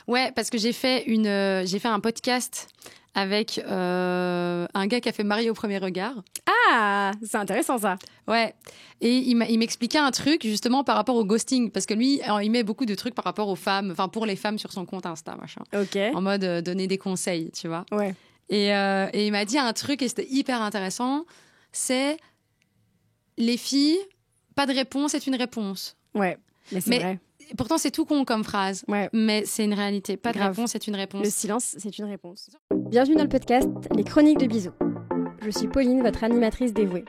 Ouais, parce que j'ai fait un podcast avec un gars qui a fait Marié au premier regard. Ah, c'est intéressant ça. Ouais, et il m'expliquait un truc justement par rapport au ghosting, parce que lui, alors, il met beaucoup de trucs par rapport aux femmes, enfin pour les femmes sur son compte Insta, machin. Ok. En mode donner des conseils, tu vois. Ouais. Et il m'a dit un truc et c'était hyper intéressant, c'est les filles, pas de réponse est une réponse. Ouais, mais c'est vrai. Pourtant, c'est tout con comme phrase, mais c'est une réalité. Pas de réponse, c'est une réponse. Le silence, c'est une réponse. Bienvenue dans le podcast Les Chroniques de Bisous. Je suis Pauline, votre animatrice dévouée.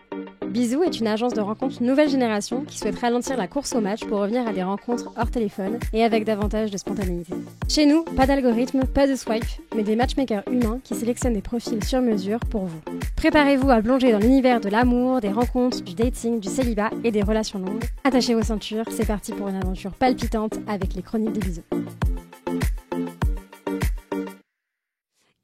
Bisous est une agence de rencontres nouvelle génération qui souhaite ralentir la course au match pour revenir à des rencontres hors téléphone et avec davantage de spontanéité. Chez nous, pas d'algorithme, pas de swipe, mais des matchmakers humains qui sélectionnent des profils sur mesure pour vous. Préparez-vous à plonger dans l'univers de l'amour, des rencontres, du dating, du célibat et des relations longues. Attachez vos ceintures, c'est parti pour une aventure palpitante avec les Chroniques de Bisous.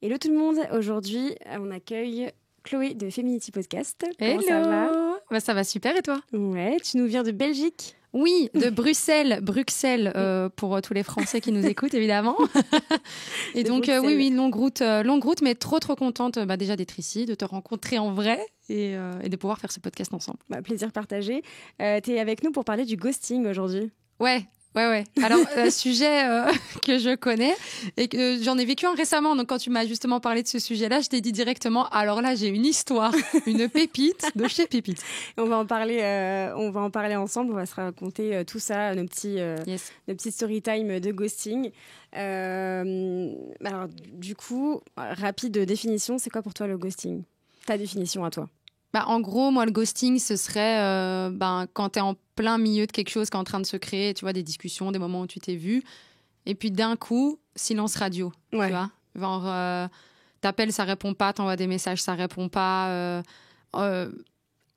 Hello tout le monde, aujourd'hui on accueille Chloé de Feminity Podcast. Hello. Comment ça va ? Bah, ça va super et toi ? Ouais, tu nous viens de Belgique ? Oui, de Bruxelles, pour tous les Français qui nous écoutent évidemment. Et donc oui, longue route, mais trop contente déjà d'être ici, de te rencontrer en vrai et de pouvoir faire ce podcast ensemble. Bah, plaisir partagé. T'es avec nous pour parler du ghosting aujourd'hui. Ouais. Alors, sujet que je connais et que j'en ai vécu un récemment. Donc, quand tu m'as justement parlé de ce sujet-là, je t'ai dit directement, alors là, j'ai une histoire, une pépite de chez Pépite. On va en parler ensemble. On va se raconter tout ça, nos petits story time de ghosting. Alors, du coup, rapide définition, c'est quoi pour toi le ghosting ? Ta définition à toi ? En gros, moi, le ghosting, ce serait quand tu es en plein milieu de quelque chose qui est en train de se créer, tu vois, des discussions, des moments où tu t'es vu, et puis d'un coup, silence radio, tu vois. Genre, t'appelles, ça répond pas, t'envoies des messages, ça répond pas,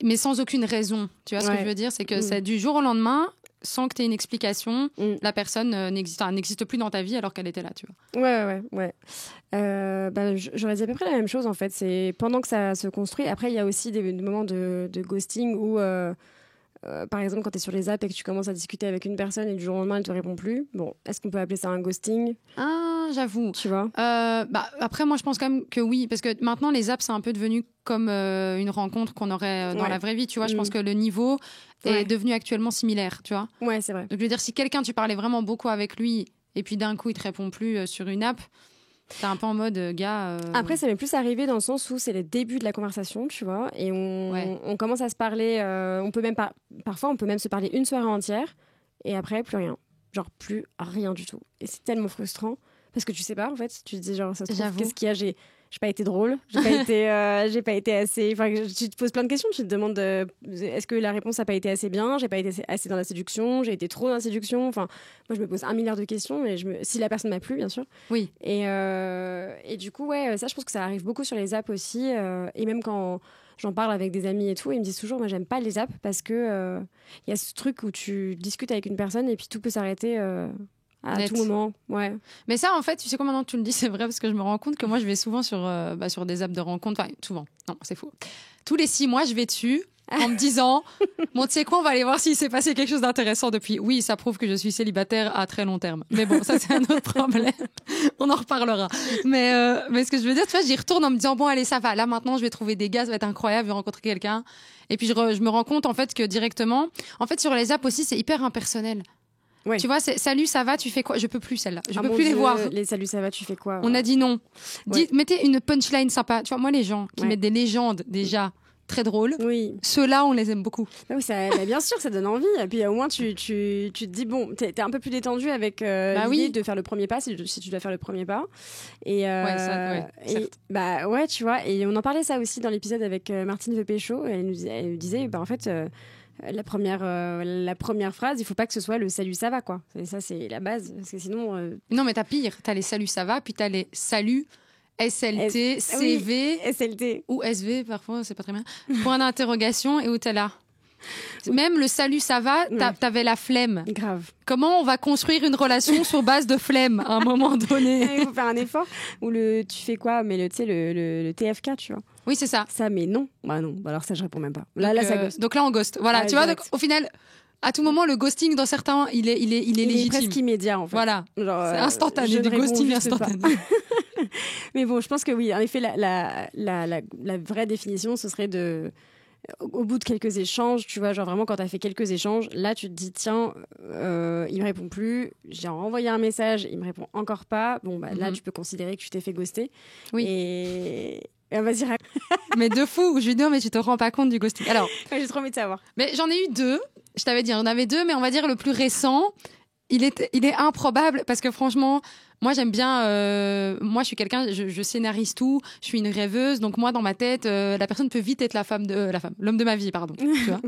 mais sans aucune raison. Tu vois ce que je veux dire ? C'est que c'est du jour au lendemain, sans que tu aies une explication, la personne n'existe plus dans ta vie alors qu'elle était là, tu vois. Ouais. J'aurais dit à peu près la même chose, en fait. C'est pendant que ça se construit. Après, il y a aussi des moments de ghosting où, par exemple, quand tu es sur les apps et que tu commences à discuter avec une personne et du jour au lendemain, elle ne te répond plus. Bon, est-ce qu'on peut appeler ça un ghosting ? Ah, j'avoue. Tu vois ? Après, moi, je pense quand même que oui, parce que maintenant, les apps, c'est un peu devenu comme une rencontre qu'on aurait dans la vraie vie, tu vois. Je pense que le niveau est devenu actuellement similaire, tu vois. Ouais, c'est vrai. Donc, je veux dire, si quelqu'un, tu parlais vraiment beaucoup avec lui et puis d'un coup, il te répond plus sur une app, t'es un peu en mode gars. Après, ça m'est plus arrivé dans le sens où c'est les débuts de la conversation, tu vois, et on commence à se parler. Parfois, on peut même se parler une soirée entière et après, plus rien. Genre, plus rien du tout. Et c'est tellement frustrant parce que tu sais pas, en fait. Tu te dis, genre, ça se trouve, qu'est-ce qu'il y a ? J'ai pas été drôle, j'ai pas été assez. Enfin, tu te poses plein de questions, tu te demandes est-ce que la réponse a pas été assez bien ? J'ai pas été assez dans la séduction, j'ai été trop dans la séduction. Enfin, moi je me pose 1 milliard de questions, mais si la personne m'a plu, bien sûr. Oui. Et du coup, ça, je pense que ça arrive beaucoup sur les apps aussi, et même quand j'en parle avec des amis et tout, ils me disent toujours, moi j'aime pas les apps parce que y a ce truc où tu discutes avec une personne et puis tout peut s'arrêter. À tout moment, ouais. Mais ça, en fait, tu sais quoi, maintenant que tu le dis, c'est vrai, parce que je me rends compte que moi, je vais souvent sur des apps de rencontres. Enfin, souvent. Non, c'est faux. Tous les 6 mois, je vais dessus en me disant, bon, tu sais quoi, on va aller voir s'il s'est passé quelque chose d'intéressant depuis. Oui, ça prouve que je suis célibataire à très long terme. Mais bon, ça, c'est un autre problème. On en reparlera. Mais ce que je veux dire, tu vois, j'y retourne en me disant, bon, allez, ça va. Là, maintenant, je vais trouver des gars, ça va être incroyable, je vais rencontrer quelqu'un. Et puis, je me rends compte, en fait, que directement, en fait, sur les apps aussi, c'est hyper impersonnel. Ouais. Tu vois, salut, ça va, tu fais quoi ? Je peux plus celle-là. Je peux plus les voir. Les salut, ça va, tu fais quoi ? On a dit non. Mettez une punchline sympa. Tu vois, moi, les gens qui mettent des légendes déjà très drôles, ceux-là, on les aime beaucoup. Oui, bien sûr, ça donne envie. Et puis au moins, tu te dis, bon, t'es un peu plus détendu avec l'idée de faire le premier pas, si tu dois faire le premier pas. Et, tu vois. Et on en parlait ça aussi dans l'épisode avec Martine The Pécho. Elle nous disait, en fait... la première phrase, il faut pas que ce soit le salut ça va, quoi. Ça, c'est la base, parce que sinon non, mais t'as pire, t'as les salut ça va, puis t'as les salut SLT, CV, SLT ou SV, parfois c'est pas très bien, point d'interrogation, et où t'es là. Même le salut ça va, t'avais la flemme. Grave. Comment on va construire une relation sur base de flemme à un moment donné? Il faut faire un effort. Ou tu fais quoi? Mais tu sais, le TFK, tu vois. Oui, c'est ça. Ça, mais non. Bah non. Alors ça, je réponds même pas. Donc là, on ghost. Voilà, tu vois, donc, au final, À tout moment, le ghosting dans certains, il est légitime. Il est presque immédiat, en fait. Voilà. Genre, c'est instantané, du ghosting instantané. Mais bon, je pense que oui, en effet, la vraie définition, ce serait au bout de quelques échanges, tu vois, genre vraiment quand tu as fait quelques échanges, là tu te dis tiens, il me répond plus, j'ai renvoyé un message, il me répond encore pas, bon bah là tu peux considérer que tu t'es fait ghoster. Oui. Et vas-y. Mais de fou, je lui dis non mais tu te rends pas compte du ghosting. Alors, j'ai trop envie de savoir. Mais j'en ai eu 2, je t'avais dit, on avait 2, mais on va dire le plus récent, il est improbable parce que franchement, moi j'aime bien, moi je suis quelqu'un, je scénarise tout, je suis une rêveuse, donc moi dans ma tête, la personne peut vite être l'homme de ma vie, pardon. Tu vois.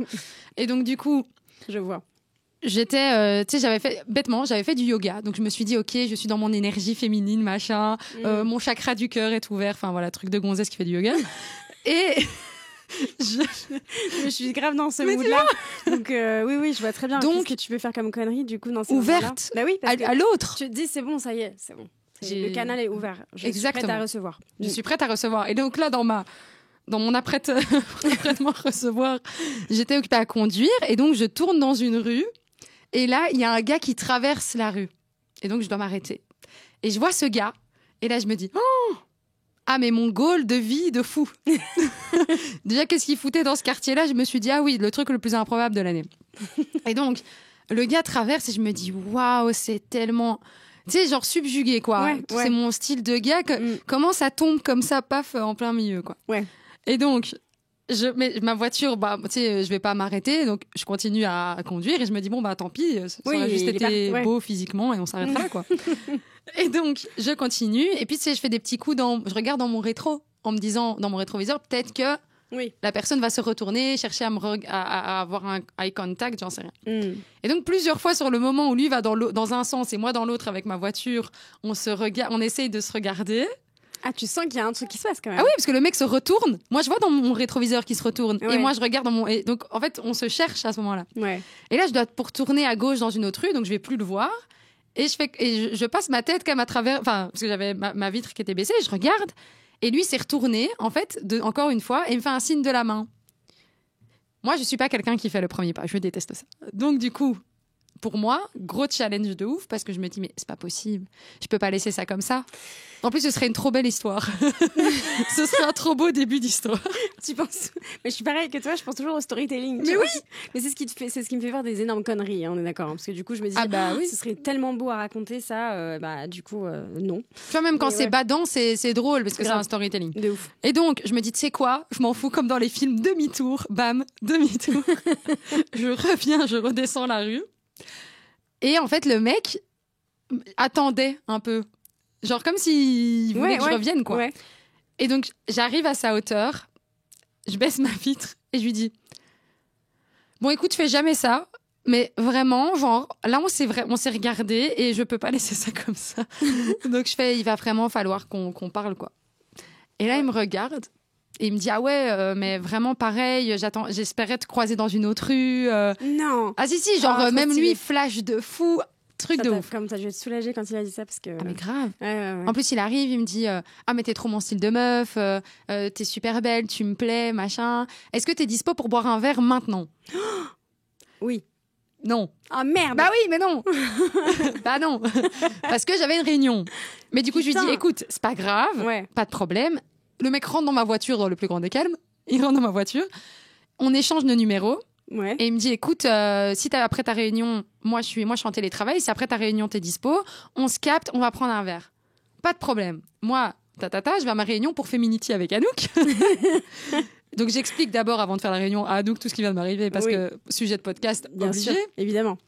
Et donc du coup, je vois. J'étais, tu sais, j'avais fait du yoga, donc je me suis dit ok, je suis dans mon énergie féminine, machin, mon chakra du cœur est ouvert, enfin voilà, truc de gonzesse qui fait du yoga. Et je suis grave dans ce mood-là. Donc oui, je vois très bien. Donc, qu'est-ce que tu peux faire comme connerie du coup dans ces ouverte bah oui, à l'autre. Tu te dis c'est bon, ça y est, c'est bon. Le canal est ouvert. Je suis prête à recevoir. Je suis prête à recevoir. Et donc là, dans mon apprêtement à recevoir, j'étais occupée à conduire et donc je tourne dans une rue et là, il y a un gars qui traverse la rue et donc je dois m'arrêter. Et je vois ce gars et là, je me dis ah mais mon goal de vie de fou. Déjà, qu'est-ce qu'il foutait dans ce quartier-là? Je me suis dit ah oui, le truc le plus improbable de l'année. Et donc, le gars traverse et je me dis waouh, c'est tellement... Tu sais, genre subjugué, quoi. Ouais. C'est mon style de gars. Comment ça tombe comme ça, paf, en plein milieu, quoi. Ouais. Et donc, ma voiture, bah, tu sais, je vais pas m'arrêter, donc je continue à conduire et je me dis, bon, bah, tant pis, ça aurait juste été beau physiquement et on s'arrêtera, quoi. Et donc, je continue. Et puis, tu sais, je fais des petits coups je regarde dans mon rétro, en me disant, dans mon rétroviseur, peut-être que la personne va se retourner, chercher à avoir un eye contact, j'en sais rien. Et donc, plusieurs fois sur le moment où lui va dans un sens et moi dans l'autre avec ma voiture, on essaye de se regarder. Ah, tu sens qu'il y a un truc qui se passe quand même. Ah oui, parce que le mec se retourne. Moi, je vois dans mon rétroviseur qu'il se retourne. Et moi, je regarde et donc, en fait, on se cherche à ce moment-là. Ouais. Et là, je dois pour tourner à gauche dans une autre rue, donc je vais plus le voir. Et je passe ma tête quand même à travers, enfin, parce que j'avais ma vitre qui était baissée, et je regarde. Et lui s'est retourné, en fait, encore une fois, et il me fait un signe de la main. Moi, je suis pas quelqu'un qui fait le premier pas. Je déteste ça. Donc, du coup, pour moi, gros challenge de ouf, parce que je me dis, mais c'est pas possible. Je peux pas laisser ça comme ça. En plus, ce serait une trop belle histoire. Ce serait un trop beau début d'histoire. Tu penses? Mais je suis pareil que toi, je pense toujours au storytelling. Mais oui! Mais c'est ce qui me fait faire des énormes conneries, hein, on est d'accord. Hein, parce que du coup, je me dis, ce serait tellement beau à raconter ça, du coup, non. Tu vois, même quand c'est badant, c'est drôle, parce que c'est un storytelling. De ouf. Et donc, je me dis, tu sais quoi? Je m'en fous, comme dans les films, demi-tour, bam, demi-tour. Je reviens, je redescends la rue. Et en fait, le mec attendait un peu. Genre comme s'il voulait que je revienne, quoi. Ouais. Et donc, j'arrive à sa hauteur, je baisse ma vitre et je lui dis « Bon, écoute, je fais jamais ça, mais vraiment, genre, là, on s'est regardé et je peux pas laisser ça comme ça. » Donc, il va vraiment falloir qu'on parle, quoi. Et là, il me regarde et il me dit « Ah ouais, mais vraiment pareil, j'espérais te croiser dans une autre rue. » Non. Ah si, genre, même lui, flash de fou. Truc de ouf. Comme ça, je vais te soulager quand il a dit ça parce que. Ah mais grave. Ouais. En plus, il arrive, il me dit ah mais t'es trop mon style de meuf, t'es super belle, tu me plais, machin. Est-ce que t'es dispo pour boire un verre maintenant? Oui. Non. Ah merde. Bah oui, mais non. Bah non. Parce que j'avais une réunion. Mais du coup, je lui dis écoute, c'est pas grave, pas de problème. Le mec rentre dans ma voiture dans le plus grand des calmes. Il rentre dans ma voiture. On échange nos numéros. Ouais. Et il me dit écoute, si après ta réunion, moi je suis en télétravail, si après ta réunion t'es dispo, on se capte, on va prendre un verre. Pas de problème. Moi, je vais à ma réunion pour Feminity avec Anouk. Donc j'explique d'abord avant de faire la réunion à Anouk tout ce qui vient de m'arriver parce que sujet de podcast obligé. Sûr, évidemment.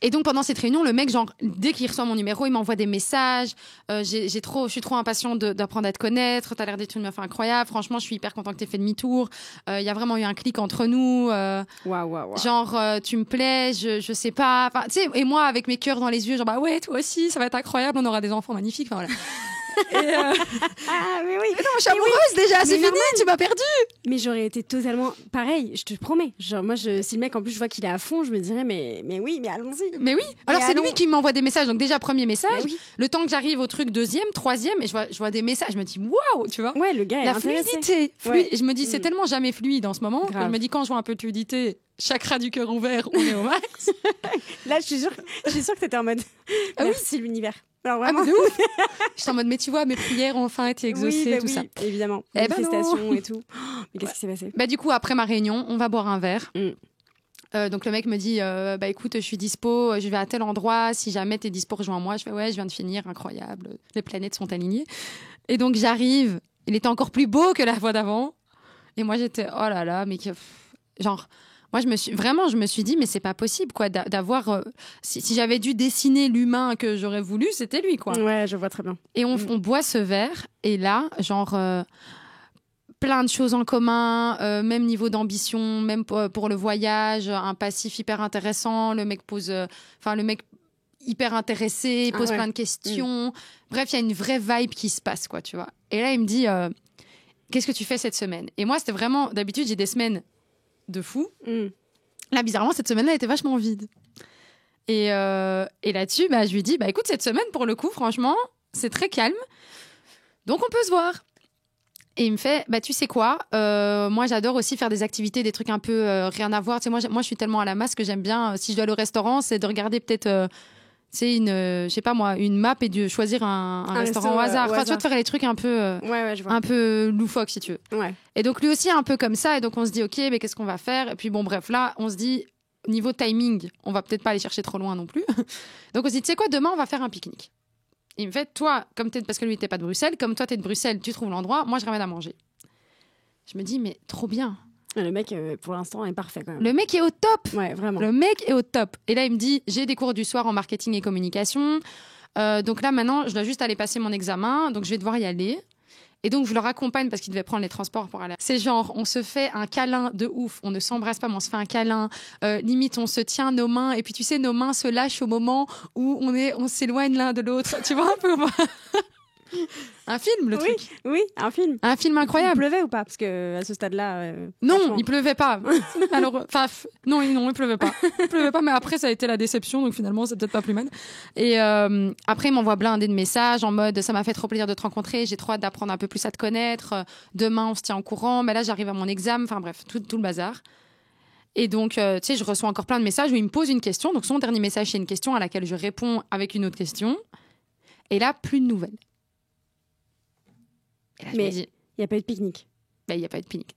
Et donc pendant cette réunion, le mec, genre, dès qu'il reçoit mon numéro, il m'envoie des messages. Je suis trop impatient d'apprendre à te connaître. T'as l'air d'être une meuf incroyable. Franchement, je suis hyper content que t'aies fait demi-tour. Il y a vraiment eu un clic entre nous. Wow. Genre, tu me plais, je sais pas. Enfin, tu sais, et moi avec mes cœurs dans les yeux, genre bah ouais, toi aussi, ça va être incroyable, on aura des enfants magnifiques. Enfin voilà. Ah, mais oui. Mais non, je suis amoureuse déjà, c'est fini, normal. tu m'as perdu. Mais j'aurais été totalement pareil, je te promets. Genre, moi, si le mec, en plus, je vois qu'il est à fond, je me dirais, mais oui, mais allons-y. Mais oui, alors c'est lui qui m'envoie des messages. Donc déjà, premier message, Mais oui. le temps que j'arrive au truc, deuxième, troisième, et je vois des messages, je me dis, waouh, tu vois. Ouais, le gars est La intéressé. fluidité. Ouais. Et je me dis, c'est tellement jamais fluide en ce moment. Que Grave. je me dis, quand je vois un peu de fluidité, chakra du cœur ouvert, on est au max. Là, je suis sûre que t'étais en mode, Ah oui. merci l'univers. Alors Ah, vraiment. mais de ouf. J'étais en mode, mais tu vois, mes prières ont enfin été exaucées, oui, bah tout oui, ça. évidemment. Eh ben Manifestations et tout. Oh, mais qu'est-ce qui s'est passé? Bah, du coup, après ma réunion, on va boire un verre. Donc le mec me dit, bah écoute, je suis dispo, je vais à tel endroit, si jamais t'es dispo, rejoins-moi. Je fais, ouais, je viens de finir, incroyable, les planètes sont alignées. Et donc j'arrive, il était encore plus beau que la fois d'avant. Et moi j'étais, oh là là, mais genre, moi je me suis dit, mais c'est pas possible, quoi, d'avoir, si j'avais dû dessiner l'humain que j'aurais voulu, c'était lui, quoi. Ouais, je vois très bien. Et on boit ce verre, et là, genre, plein de choses en commun, même niveau d'ambition, même pour le voyage, un passif hyper intéressant, le mec hyper intéressé, pose plein de questions. Bref, il y a une vraie vibe qui se passe, quoi, tu vois. Et là, il me dit, qu'est-ce que tu fais cette semaine? Et moi, c'était vraiment, d'habitude, j'ai des semaines de fou. Là, bizarrement, cette semaine-là était vachement vide. Et là-dessus, bah, je lui dis, bah, écoute, cette semaine, pour le coup, franchement, c'est très calme. Donc, on peut se voir. Et il me fait, bah, tu sais quoi, moi, j'adore aussi faire des activités, des trucs un peu rien à voir. Tu sais, moi, je suis tellement à la masse que j'aime bien, si je dois aller au restaurant, c'est de regarder peut-être, je sais pas moi, une map et de choisir un restaurant au hasard. Enfin, tu vois, de faire les trucs un peu, je vois. un peu loufoques, si tu veux. Ouais. Et donc, lui aussi, un peu comme ça. Et donc, on se dit, OK, mais qu'est-ce qu'on va faire? Et puis, bon, bref, là, on se dit, niveau timing, on va peut-être pas aller chercher trop loin non plus. Donc, on se dit, tu sais quoi, demain, on va faire un pique-nique. Il me fait, toi, parce que lui n'était pas de Bruxelles, comme toi, t'es de Bruxelles, tu trouves l'endroit, moi, je ramène à manger. Je me dis, mais trop bien. Le mec, pour l'instant, est parfait quand même. Le mec est au top. Ouais, vraiment. Le mec est au top. Et là, il me dit, j'ai des cours du soir en marketing et communication. Donc là, maintenant, je dois juste aller passer mon examen. Donc, je vais devoir y aller. Et donc, je le raccompagne parce qu'il devait prendre les transports pour aller. C'est genre, on se fait un câlin de ouf. On ne s'embrasse pas, mais on se fait un câlin. Limite, on se tient nos mains. Et puis, tu sais, nos mains se lâchent au moment où on s'éloigne l'un de l'autre. Tu vois un peu un film, le truc. Oui, un film. Un film Il incroyable. pleuvait ou pas? Parce que à ce stade-là. Non, franchement. il pleuvait pas. Alors, non, il pleuvait pas. Il pleuvait pas, mais après, ça a été la déception, donc finalement, c'est peut-être pas plus mal. Et après, il m'envoie blindé de messages en mode, ça m'a fait trop plaisir de te rencontrer, j'ai trop hâte d'apprendre un peu plus à te connaître. Demain, on se tient au courant. Mais là, j'arrive à mon examen. Enfin bref, tout le bazar. Et donc, tu sais, je reçois encore plein de messages où il me pose une question. Donc, son dernier message, c'est une question à laquelle je réponds avec une autre question. Et là, plus de nouvelles. Et là, je me Mais dis, il n'y a pas eu de pique-nique. bah, il n'y a pas eu de pique-nique.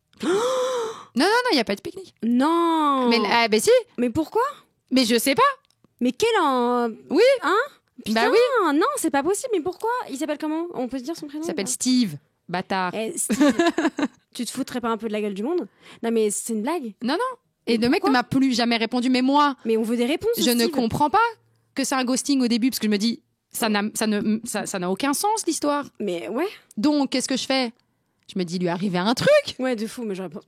Non, il n'y a pas eu de pique-nique. Non. Mais bah si, Mais pourquoi? mais je sais pas. Mais quel en. Oui. Hein? Putain, Bah oui. non, c'est pas possible. Mais pourquoi? Il s'appelle comment? On peut se dire son prénom? Il s'appelle ou pas Steve, bâtard. Steve, tu te foutrais pas un peu de la gueule du monde? Non, mais c'est une blague. Non. Et Mais le mec ne pourquoi m'a plus jamais répondu. Mais moi, Mais on veut des réponses. je ne Steve. comprends pas que c'est un ghosting au début, parce que je me dis, ça n'a aucun sens, l'histoire. Mais ouais. Donc, qu'est-ce que je fais? Je me dis, lui arriver un truc. Ouais, de fou. Mais j'aurais pensé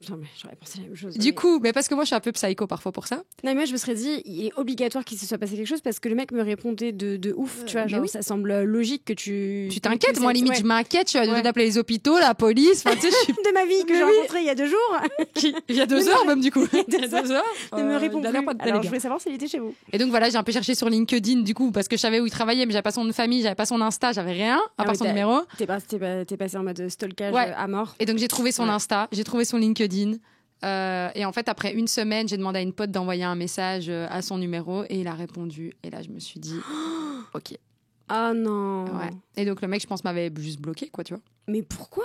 la même chose. Du coup, mais parce que moi, je suis un peu psycho parfois pour ça. Non, mais moi, je me serais dit, il est obligatoire qu'il se soit passé quelque chose parce que le mec me répondait de ouf, tu vois. mais Genre, oui. ça semble logique que tu. Tu t'inquiètes, que moi, ça- limite, ouais. je m'inquiète. Je suis Ouais. d'appeler les hôpitaux, la police. Enfin, tu sais, je suis de ma vie que j'ai Mais oui. rencontré il y a 2 jours. il y a 2 heures, même, du coup. Il y a 2 heures. ne me répond il a plus. l'air pas de Alors, délégué. je voulais savoir s'il était chez vous. Et donc voilà, j'ai un peu cherché sur LinkedIn du coup parce que je savais où il travaillait, mais j'avais pas son nom de famille, j'avais pas son Insta, j'avais rien à Ah part oui, son t'as- numéro. T'es passé en mode stalkage Ouais. à mort. Et donc j'ai trouvé son Ouais. Insta, j'ai trouvé son LinkedIn. Et en fait, après une semaine, j'ai demandé à une pote d'envoyer un message à son numéro et il a répondu. Et là, je me suis dit, ok. Ah non. Ouais. Et donc le mec, je pense, m'avait juste bloqué, quoi, tu vois. Mais pourquoi?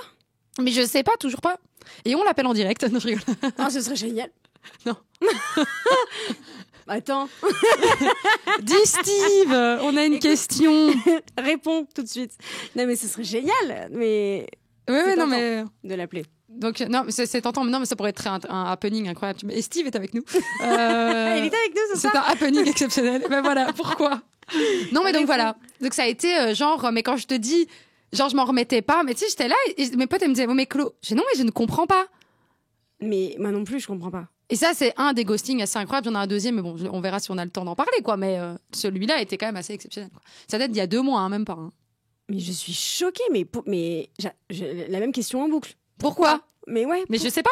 Mais je sais pas, toujours pas. Et on l'appelle en direct. Non, je rigole. Ah, ce serait génial. Non. Attends, Dis Steve, on a une question. réponds tout de suite. Non, mais ce serait génial. Mais Ouais, C'est non, tentant. mais. de l'appeler. Donc, non, mais c'est tentant, mais non, mais ça pourrait être un happening incroyable. Et Steve est avec nous. Il était avec nous ce C'est soir. un happening exceptionnel. Ben voilà, pourquoi? Non, mais donc voilà. Donc ça a été genre, mais quand je te dis, genre, je m'en remettais pas, mais tu sais, j'étais là et mes potes, elles me disaient, oh, mais Chlo, non, mais je ne comprends pas. Mais moi non plus, je comprends pas. Et ça, c'est un des ghostings assez incroyables. J'en ai un deuxième, mais bon, on verra si on a le temps d'en parler, quoi. Mais celui-là était quand même assez exceptionnel, quoi. Ça date d'il y a 2 mois, hein, même pas. Hein. Mais je suis choquée, mais j'ai la même question en boucle. Pourquoi? Mais ouais. Mais je sais pas.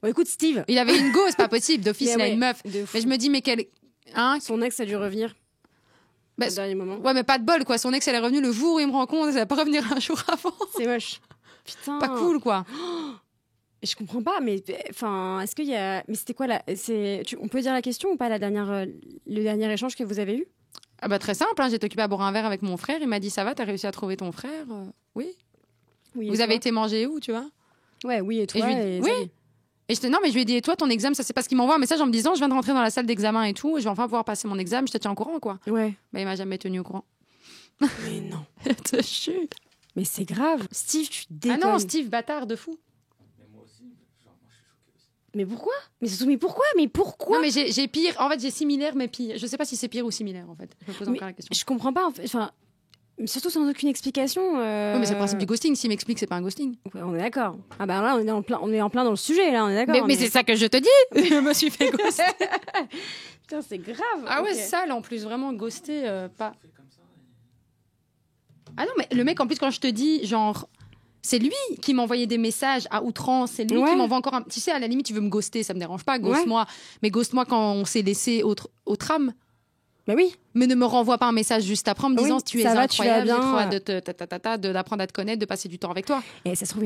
Bon, écoute, Steve. Il avait une go, c'est pas possible. D'office, il a une meuf. Mais je me dis, mais quel. Hein? Son ex a dû revenir. Bah, au dernier moment. Ouais, mais pas de bol, quoi. Son ex, elle est revenue le jour où il me rencontre. Elle va pas revenir un jour avant. C'est moche. Putain. Pas cool, quoi. Je comprends pas, mais enfin, est-ce qu'il y a. Mais c'était quoi là? On peut dire la question ou pas, le dernier échange que vous avez eu? Ah bah très simple, hein. J'étais occupée à boire un verre avec mon frère. Il m'a dit, ça va, t'as réussi à trouver ton frère? Oui. Vous avez été manger où, tu vois? Ouais, oui, et toi? Oui. Et non, mais je lui ai dit, et toi, ton examen, ça c'est parce qu'il m'envoie un message en me disant, je viens de rentrer dans la salle d'examen et tout, je vais enfin pouvoir passer mon examen, je te tiens au courant, quoi. Ouais. Bah, il m'a jamais tenu au courant. Mais non. Je te jure. Mais c'est grave. Steve, tu déconnes. Ah non, Steve, bâtard de fou. Mais moi aussi, moi je suis choqué aussi. Mais pourquoi? Mais pourquoi? Non, mais j'ai pire. En fait, j'ai similaire, mais pire. Je sais pas si c'est pire ou similaire, en fait. Je me pose encore la question. Je comprends pas, en fait. Enfin, surtout sans aucune explication. Oui, mais c'est le principe du ghosting. S'il m'explique, c'est pas un ghosting. Ouais, on est d'accord. Ah bah là, on est en plein dans le sujet, là, on est d'accord. Mais c'est ça que je te dis. Je me suis fait ghoster. Putain, c'est grave. Ah ouais, Ok. sale en plus, vraiment ghosté, pas. Ah non, mais le mec, en plus, quand je te dis, genre, c'est lui qui m'envoyait des messages à outrance, c'est lui qui m'envoie encore un. Tu sais, à la limite, tu veux me ghoster, ça me dérange pas, ghoste-moi. Mais ghoste-moi quand on s'est laissé au tram. Bah oui. Mais ne me renvoie pas un message juste après en me disant tu es ça va, incroyable, tu vas j'ai trop bien. hâte d'apprendre à te connaître, de passer du temps avec toi. Et ça se trouve,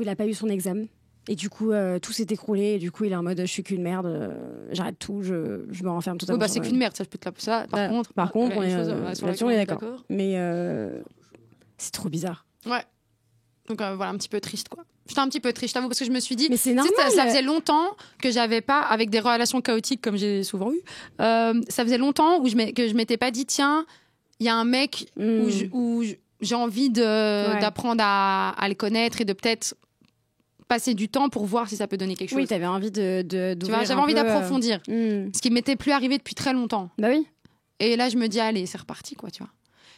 il a pas eu son examen. Et du coup, tout s'est écroulé. Et du coup, il est en mode, je suis qu'une merde, j'arrête tout, je me renferme totalement. Oui, bah c'est qu'une merde, ça je peux te la ça. Par contre, on est d'accord. Mais c'est trop bizarre. Ouais. Donc voilà, un petit peu triste, quoi. J'étais un petit peu triste, je t'avoue, parce que je me suis dit, mais c'est normal. Ça faisait longtemps que j'avais pas, avec des relations chaotiques comme j'ai souvent eu, ça faisait longtemps que je m'étais pas dit, tiens, il y a un mec où j'ai envie d'apprendre à le connaître et de peut-être passer du temps pour voir si ça peut donner quelque chose. Oui, t'avais envie tu vois, j'avais envie d'approfondir. Ce qui m'était plus arrivé depuis très longtemps. Bah oui. Et là, je me dis, allez, c'est reparti, quoi, tu vois.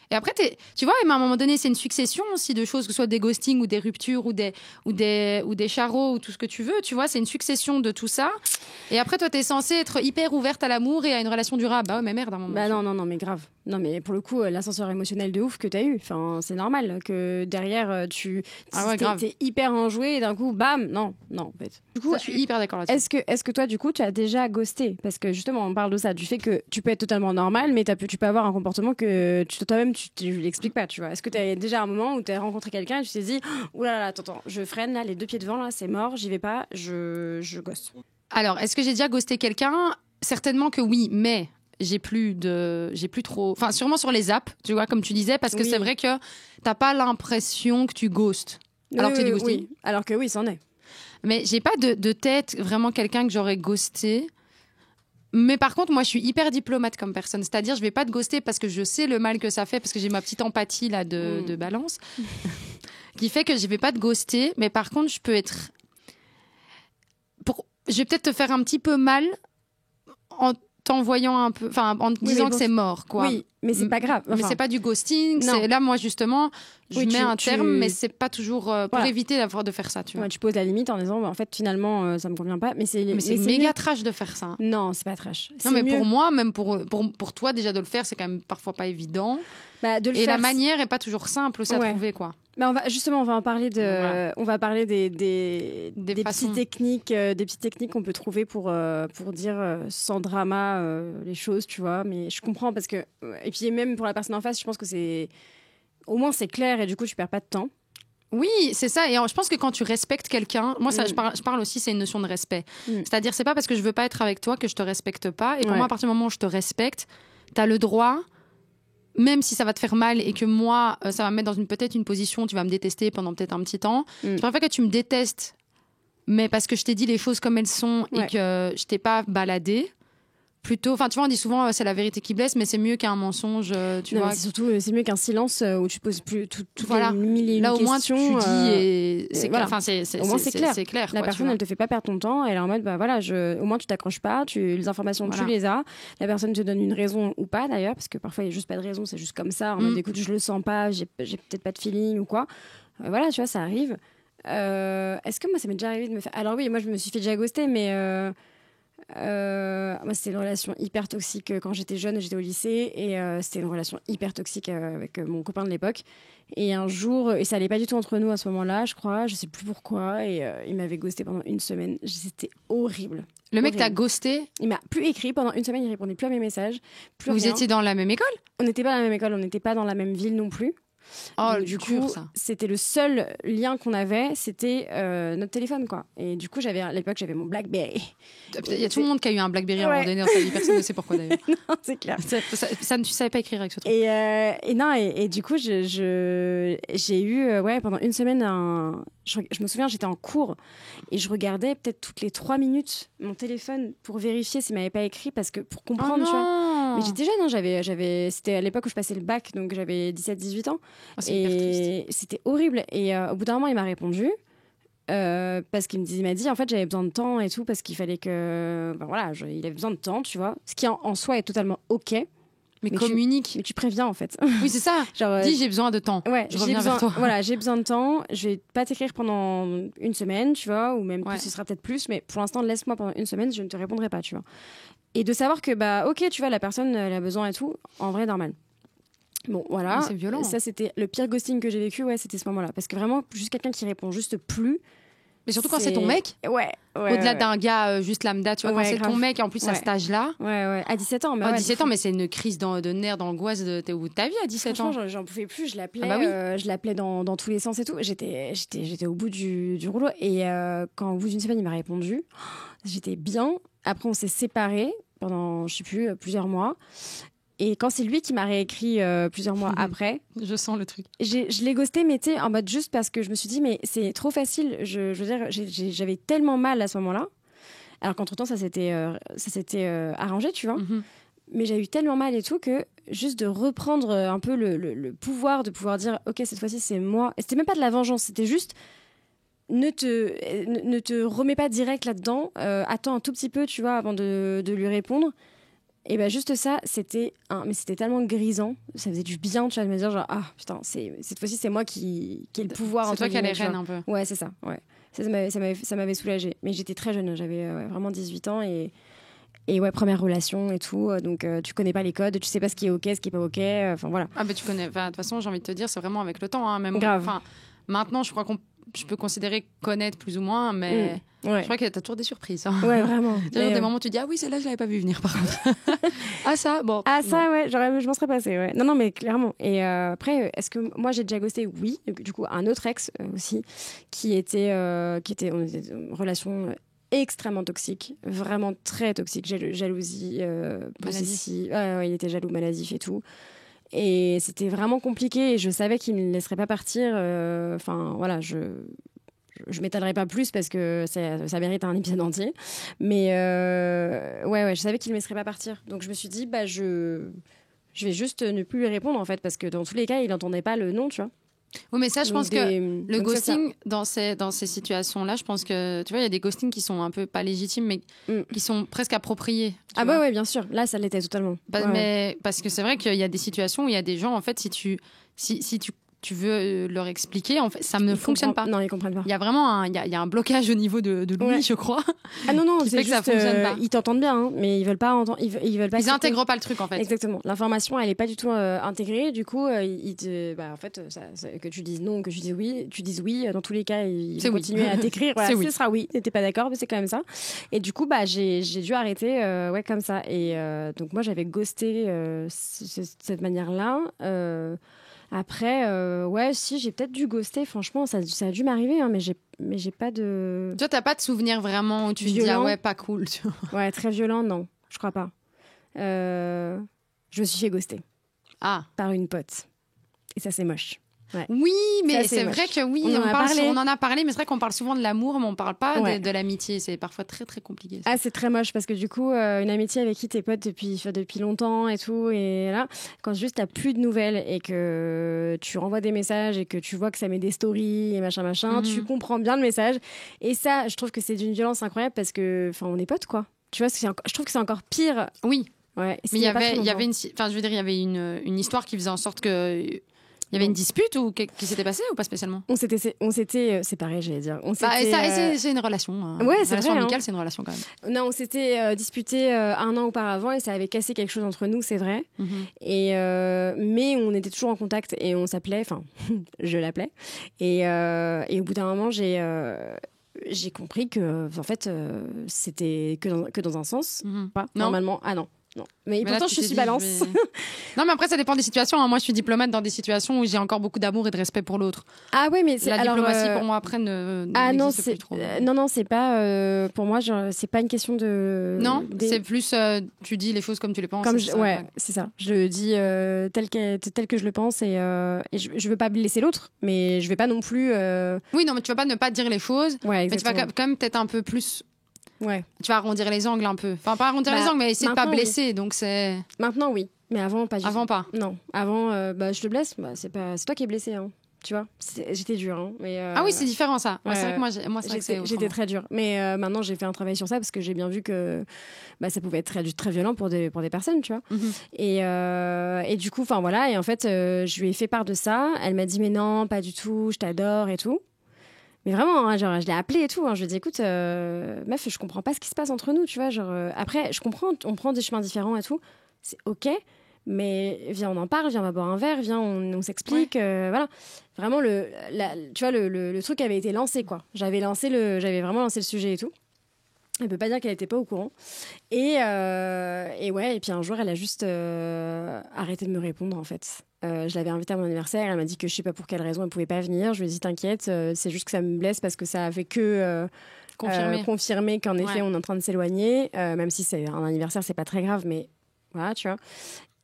Et après, tu vois, à un moment donné, c'est une succession aussi de choses, que ce soit des ghostings ou des ruptures ou des charros ou tout ce que tu veux, tu vois, c'est une succession de tout ça. Et après, toi, t'es censée être hyper ouverte à l'amour et à une relation durable. Bah ouais, mais merde, à un moment. Bah non, mais grave. Non, mais pour le coup, l'ascenseur émotionnel de ouf que t'as eu, enfin, c'est normal que derrière, t'es hyper enjoué et d'un coup, bam, non, en fait. Du coup, ça, je suis hyper d'accord là-dessus. Est-ce que toi, du coup, tu as déjà ghosté? Parce que justement, on parle de ça, du fait que tu peux être totalement normal, mais tu peux avoir un comportement que toi-même, tu l'expliques pas, tu vois. Est-ce que tu as déjà un moment où tu as rencontré quelqu'un et tu t'es dit, ouh là là, attends, je freine, là, les deux pieds devant, là, c'est mort, j'y vais pas, je ghoste? Alors, est-ce que j'ai déjà ghosté quelqu'un? Certainement que oui, mais j'ai plus trop. Enfin, sûrement sur les apps, tu vois, comme tu disais, parce que c'est vrai que t'as pas l'impression que tu ghostes. Alors que c'est du ghosting. Oui. Alors que oui, c'en est. Mais j'ai pas de tête vraiment quelqu'un que j'aurais ghosté. Mais par contre, moi, je suis hyper diplomate comme personne. C'est-à-dire, je vais pas te ghoster parce que je sais le mal que ça fait, parce que j'ai ma petite empathie là de balance, qui fait que je vais pas te ghoster. Mais par contre, je peux être. Je vais peut-être te faire un petit peu mal en t'envoyant un peu, enfin, en te disant que c'est mort, quoi. Oui, mais c'est pas grave. Mais c'est pas du ghosting. C'est là, moi, justement, je mets un terme, mais c'est pas toujours pour éviter de faire ça, tu vois. Ouais, tu poses la limite en disant, en fait, finalement, ça me convient pas. Mais c'est méga trash de faire ça. Non, c'est pas trash. Non, mais pour moi, même pour toi, déjà de le faire, c'est quand même parfois pas évident. De le et faire, la manière est pas toujours simple aussi à trouver, quoi. Mais on va en parler on va parler des petites techniques qu'on peut trouver pour dire sans drama les choses, tu vois. Mais je comprends parce que et puis même pour la personne en face, je pense que au moins c'est clair et du coup tu perds pas de temps. Oui, c'est ça. Et je pense que quand tu respectes quelqu'un, moi, ça, je parle aussi, c'est une notion de respect. C'est-à-dire, c'est pas parce que je veux pas être avec toi que je te respecte pas. Et pour moi, à partir du moment où je te respecte, t'as le droit, même si ça va te faire mal et que moi, ça va me mettre dans peut-être une position où tu vas me détester pendant peut-être un petit temps. Je préfère que tu me détestes, mais parce que je t'ai dit les choses comme elles sont et que je t'ai pas baladé. Plutôt, enfin, tu vois, on dit souvent c'est la vérité qui blesse, mais c'est mieux qu'un mensonge, tu vois. Surtout, c'est mieux qu'un silence où tu te poses plus toutes voilà. les mille et une là, au moins, questions. tu dis et c'est clair. Enfin, au moins, c'est clair. C'est clair. La quoi, personne, elle te fait pas perdre ton temps. Elle est en mode, bah voilà, au moins, tu t'accroches pas. Les informations, tu les as. La personne te donne une raison ou pas, d'ailleurs, parce que parfois, il y a juste pas de raison. C'est juste comme ça. En mode, écoute, je le sens pas. J'ai peut-être pas de feeling ou quoi. Voilà, tu vois, ça arrive. Est-ce que moi, ça m'est déjà arrivé de me faire. Alors oui, moi, je me suis fait déjà ghoster, mais. Moi, c'était une relation hyper toxique quand j'étais jeune, j'étais au lycée, et c'était une relation hyper toxique avec mon copain de l'époque. Et un jour, et ça allait pas du tout entre nous à ce moment-là, je crois, je sais plus pourquoi, et il m'avait ghosté pendant une semaine. C'était horrible. Le mec t'a Horrible. ghosté. Il m'a plus écrit pendant une semaine, il répondait plus à mes messages. Plus Vous rien. étiez dans la même école? On n'était pas dans la même école, on n'était pas dans la même ville non plus. Oh, Donc, du coup, ça. c'était le seul lien qu'on avait, c'était notre téléphone, quoi. Et du coup, à l'époque, j'avais mon BlackBerry. Il y a tout le monde qui a eu un BlackBerry à un moment donné dans sa vie. Personne ne sait pourquoi d'ailleurs. Non, c'est clair. Tu savais pas écrire avec ce truc. Et du coup, j'ai eu, pendant une semaine, je me souviens, j'étais en cours et je regardais peut-être toutes les 3 minutes mon téléphone pour vérifier s'il m'avait pas écrit, parce que pour comprendre, tu vois. Mais j'étais jeune, hein, c'était à l'époque où je passais le bac, donc j'avais 17-18 ans. Oh, c'est hyper triste. Et c'était horrible. Et au bout d'un moment, il m'a répondu. Parce il m'a dit en fait j'avais besoin de temps et tout, parce qu'il fallait que il avait besoin de temps, tu vois, ce qui en soi est totalement ok, Mais mais communique. mais tu préviens en fait. Oui, c'est ça. Genre, Dis, j'ai besoin de temps. ouais, Je reviens vers toi. Voilà, j'ai besoin de temps, je vais pas t'écrire pendant une semaine, tu vois, ou même Ouais. plus, ce sera peut-être plus, mais pour l'instant laisse-moi pendant une semaine, je ne te répondrai pas, tu vois. Et de savoir que ok, tu vois, la personne elle a besoin et tout, en vrai normal. Bon, voilà. Mais c'est violent. Ça, c'était le pire ghosting que j'ai vécu, c'était ce moment-là. Parce que vraiment, juste quelqu'un qui répond juste plus. Mais surtout quand c'est ton mec. Ouais. Au-delà d'un gars juste lambda, tu vois, Ouais, quand c'est grave. ton mec, en plus à Ouais. cet âge-là. Ouais. À 17 ans. Mais À ouais, 17 ans, mais c'est une crise de nerfs, d'angoisse. T'es au bout de ta vie à 17 ans. Franchement, j'en pouvais plus. Je l'appelais, Ah bah oui. je l'appelais dans tous les sens et tout. J'étais au bout du rouleau. Et quand au bout d'une semaine, il m'a répondu, j'étais bien. Après, on s'est séparés pendant, je sais plus, plusieurs mois. Et quand c'est lui qui m'a réécrit plusieurs mois après, Je sens le truc. je l'ai ghosté, mais tu sais, en mode juste parce que je me suis dit, mais c'est trop facile. Je veux dire, j'avais tellement mal à ce moment-là. Alors qu'entre-temps, ça s'était arrangé, tu vois. Mhm. Mais j'ai eu tellement mal et tout que juste de reprendre un peu le pouvoir de pouvoir dire, ok, cette fois-ci, c'est moi. Et c'était même pas de la vengeance, c'était juste, ne te remets pas direct là-dedans. Attends un tout petit peu, tu vois, avant de lui répondre. Et ben juste ça, mais c'était tellement grisant, ça faisait du bien, tu vois, de me dire genre putain, cette fois-ci c'est moi qui ai le pouvoir. C'est toi qui as les rênes vois. un peu. Ouais, c'est ça. Ouais, ça m'avait soulagée. Mais j'étais très jeune, j'avais vraiment 18 ans et ouais, première relation et tout, donc tu connais pas les codes, tu sais pas ce qui est ok, ce qui est pas ok, enfin voilà. Ah, mais tu connais. Enfin, de toute façon, j'ai envie de te dire, c'est vraiment avec le temps. Hein, même. Grave. Enfin, maintenant, je crois je peux considérer connaître plus ou moins, mais Ouais. je crois que t'as toujours des surprises. Hein. Ouais, vraiment. Il y a Mais, des moments où tu dis, ah oui, celle-là, je l'avais pas vu venir, par contre. Ah, ça, bon. Ah non. ça ouais, je m'en serais passée, ouais. Non mais clairement. Et après, est-ce que moi j'ai déjà ghosté? Oui. Du coup, un autre ex aussi qui était on était dans une relation extrêmement toxique, vraiment très toxique, jalousie, possessive. Ouais, il était jaloux, maladif et tout. Et c'était vraiment compliqué et je savais qu'il me laisserait pas partir. Enfin voilà, je m'étalerai pas plus parce que ça mérite un épisode entier. Mais ouais, je savais qu'il ne me laisserait pas partir. Donc je me suis dit, je vais juste ne plus lui répondre en fait, parce que dans tous les cas, il n'entendait pas le non, tu vois. Oui, mais ça, je Donc pense que le donc c'est ça. ghosting, dans ces situations-là, je pense que, tu vois, il y a des ghostings qui sont un peu pas légitimes, mais qui sont presque appropriés. Ah bah ouais, bien sûr. Là, ça l'était totalement. Ouais. Mais parce que c'est vrai qu'il y a des situations où il y a des gens, en fait, si tu veux leur expliquer, en fait, ça ne fonctionne pas. Non, ils comprennent pas. Il y a vraiment il y a un blocage au niveau de l'ouïe, Ouais. je crois. Ah non, qui c'est fait que ça juste, fonctionne pas. ils t'entendent bien, hein, mais ils veulent pas entendre. Ils veulent pas. Ils que intègrent pas le truc, en fait. Exactement. L'information, elle est pas du tout intégrée. Du coup, en fait, que tu dises non, que tu dises oui. Dans tous les cas, ils C'est vont oui. continuer à t'écrire. Voilà, C'est oui. ce sera oui. T'étais pas d'accord, mais c'est quand même ça. Et du coup, j'ai dû arrêter, comme ça. Et donc moi, j'avais ghosté cette manière-là. Après, si j'ai peut-être dû ghoster. Franchement, ça a dû m'arriver, hein, mais j'ai pas de. Toi, t'as pas de souvenir vraiment où tu te dis, ah Violent. ouais, pas cool. Tu vois. Ouais, très violent, non, je crois pas. Je me suis fait ghoster Ah. par une pote. Et ça, c'est moche. Oui, mais Ça, c'est c'est moche. vrai que oui, On en a parlé. on en a parlé, mais c'est vrai qu'on parle souvent de l'amour, mais on parle pas Ouais. de l'amitié. C'est parfois très, très compliqué. Ça. Ah, c'est très moche parce que du coup, une amitié avec qui t'es pote depuis longtemps et tout, et là, quand juste t'as plus de nouvelles et que tu renvoies des messages et que tu vois que ça met des stories et machin, tu comprends bien le message. Et ça, je trouve que c'est d'une violence incroyable parce que, enfin, on est potes, quoi. Tu vois, je trouve que c'est encore pire. Oui, Ouais. mais il y avait une, enfin, je veux dire, il y avait une histoire qui faisait en sorte que Il y avait une dispute ou qui s'était passé ou pas spécialement? On s'était séparés, j'allais dire. C'est une relation. Ouais, c'est relation vrai, amicale, c'est une relation quand même. Non, on s'était disputé un an auparavant et ça avait cassé quelque chose entre nous, c'est vrai. Et mais on était toujours en contact et on s'appelait, enfin, je l'appelais. Et au bout d'un moment, j'ai compris que, en fait, c'était que dans un sens. Pas Non. Normalement, non. Non. Mais là, pourtant, tu je t'es suis dit, balance. Non, mais après, ça dépend des situations. Moi, je suis diplomate dans des situations où j'ai encore beaucoup d'amour et de respect pour l'autre. Ah oui, mais La diplomatie, pour moi, après, n'existe plus trop. Non, c'est pas... pour moi, c'est pas une question de... Non, c'est plus... tu dis les choses comme tu les penses. C'est ça. Je le dis tel que je le pense et je veux pas blesser l'autre, mais je vais pas non plus... Oui, non, mais tu vas pas ne pas dire les choses, ouais, mais tu vas quand même peut-être un peu plus... Ouais. Tu vas arrondir les angles un peu. Enfin, pas arrondir les angles, mais essayer de pas blesser. Oui. Donc c'est... Maintenant, oui. Mais avant, pas du tout. Avant, pas. Non. Avant, je te blesse. C'est toi qui es blessé. Hein. Tu vois, j'étais dure. Hein. Mais, Ah oui, c'est différent ça. Ouais, c'est vrai que moi j'étais très dure. Mais maintenant, j'ai fait un travail sur ça parce que j'ai bien vu que ça pouvait être très, très violent pour des personnes, tu vois. Et du coup, enfin voilà. Et en fait, je lui ai fait part de ça. Elle m'a dit, mais non, pas du tout, je t'adore et tout. Mais vraiment, hein, genre, je l'ai appelée et tout. Hein. Je lui ai dit, écoute, meuf, je comprends pas ce qui se passe entre nous, tu vois. Genre, après, je comprends, on prend des chemins différents et tout. C'est OK, mais viens, on en parle, viens, on va boire un verre, viens, on s'explique. Ouais. Voilà. Vraiment, tu vois, le truc avait été lancé, quoi. J'avais vraiment lancé le sujet et tout. Elle peut pas dire qu'elle était pas au courant. Et ouais, et puis un jour, elle a juste arrêté de me répondre, en fait. Je l'avais invitée à mon anniversaire, elle m'a dit que je sais pas pour quelle raison elle pouvait pas venir. Je lui ai dit t'inquiète, c'est juste que ça me blesse parce que ça a fait que confirmer qu'en effet on est en train de s'éloigner, même si c'est un anniversaire, c'est pas très grave, mais voilà, tu vois.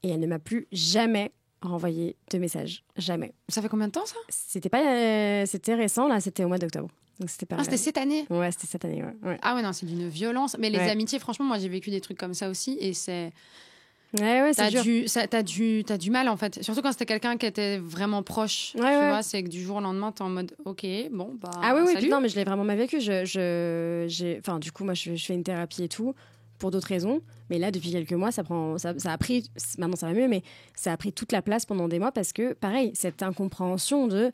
Et elle ne m'a plus jamais renvoyé de message, jamais. Ça fait combien de temps ça? C'était récent là, c'était au mois d'octobre. Donc c'était cette année? Ouais, c'était cette année, ouais. Ah ouais, non, c'est d'une violence. Mais les amitiés, franchement, moi j'ai vécu des trucs comme ça aussi et c'est... Ouais, c'est dur. T'as du mal en fait. Surtout quand c'était quelqu'un qui était vraiment proche. Tu vois, c'est que du jour au lendemain, t'es en mode ok, bon, bah. Ah oui, salut. Non, mais je l'ai vraiment mal vécu. Enfin, du coup, moi, je fais une thérapie et tout, pour d'autres raisons. Mais là, depuis quelques mois, ça a pris. Maintenant, ça va mieux, mais ça a pris toute la place pendant des mois parce que, pareil, cette incompréhension de.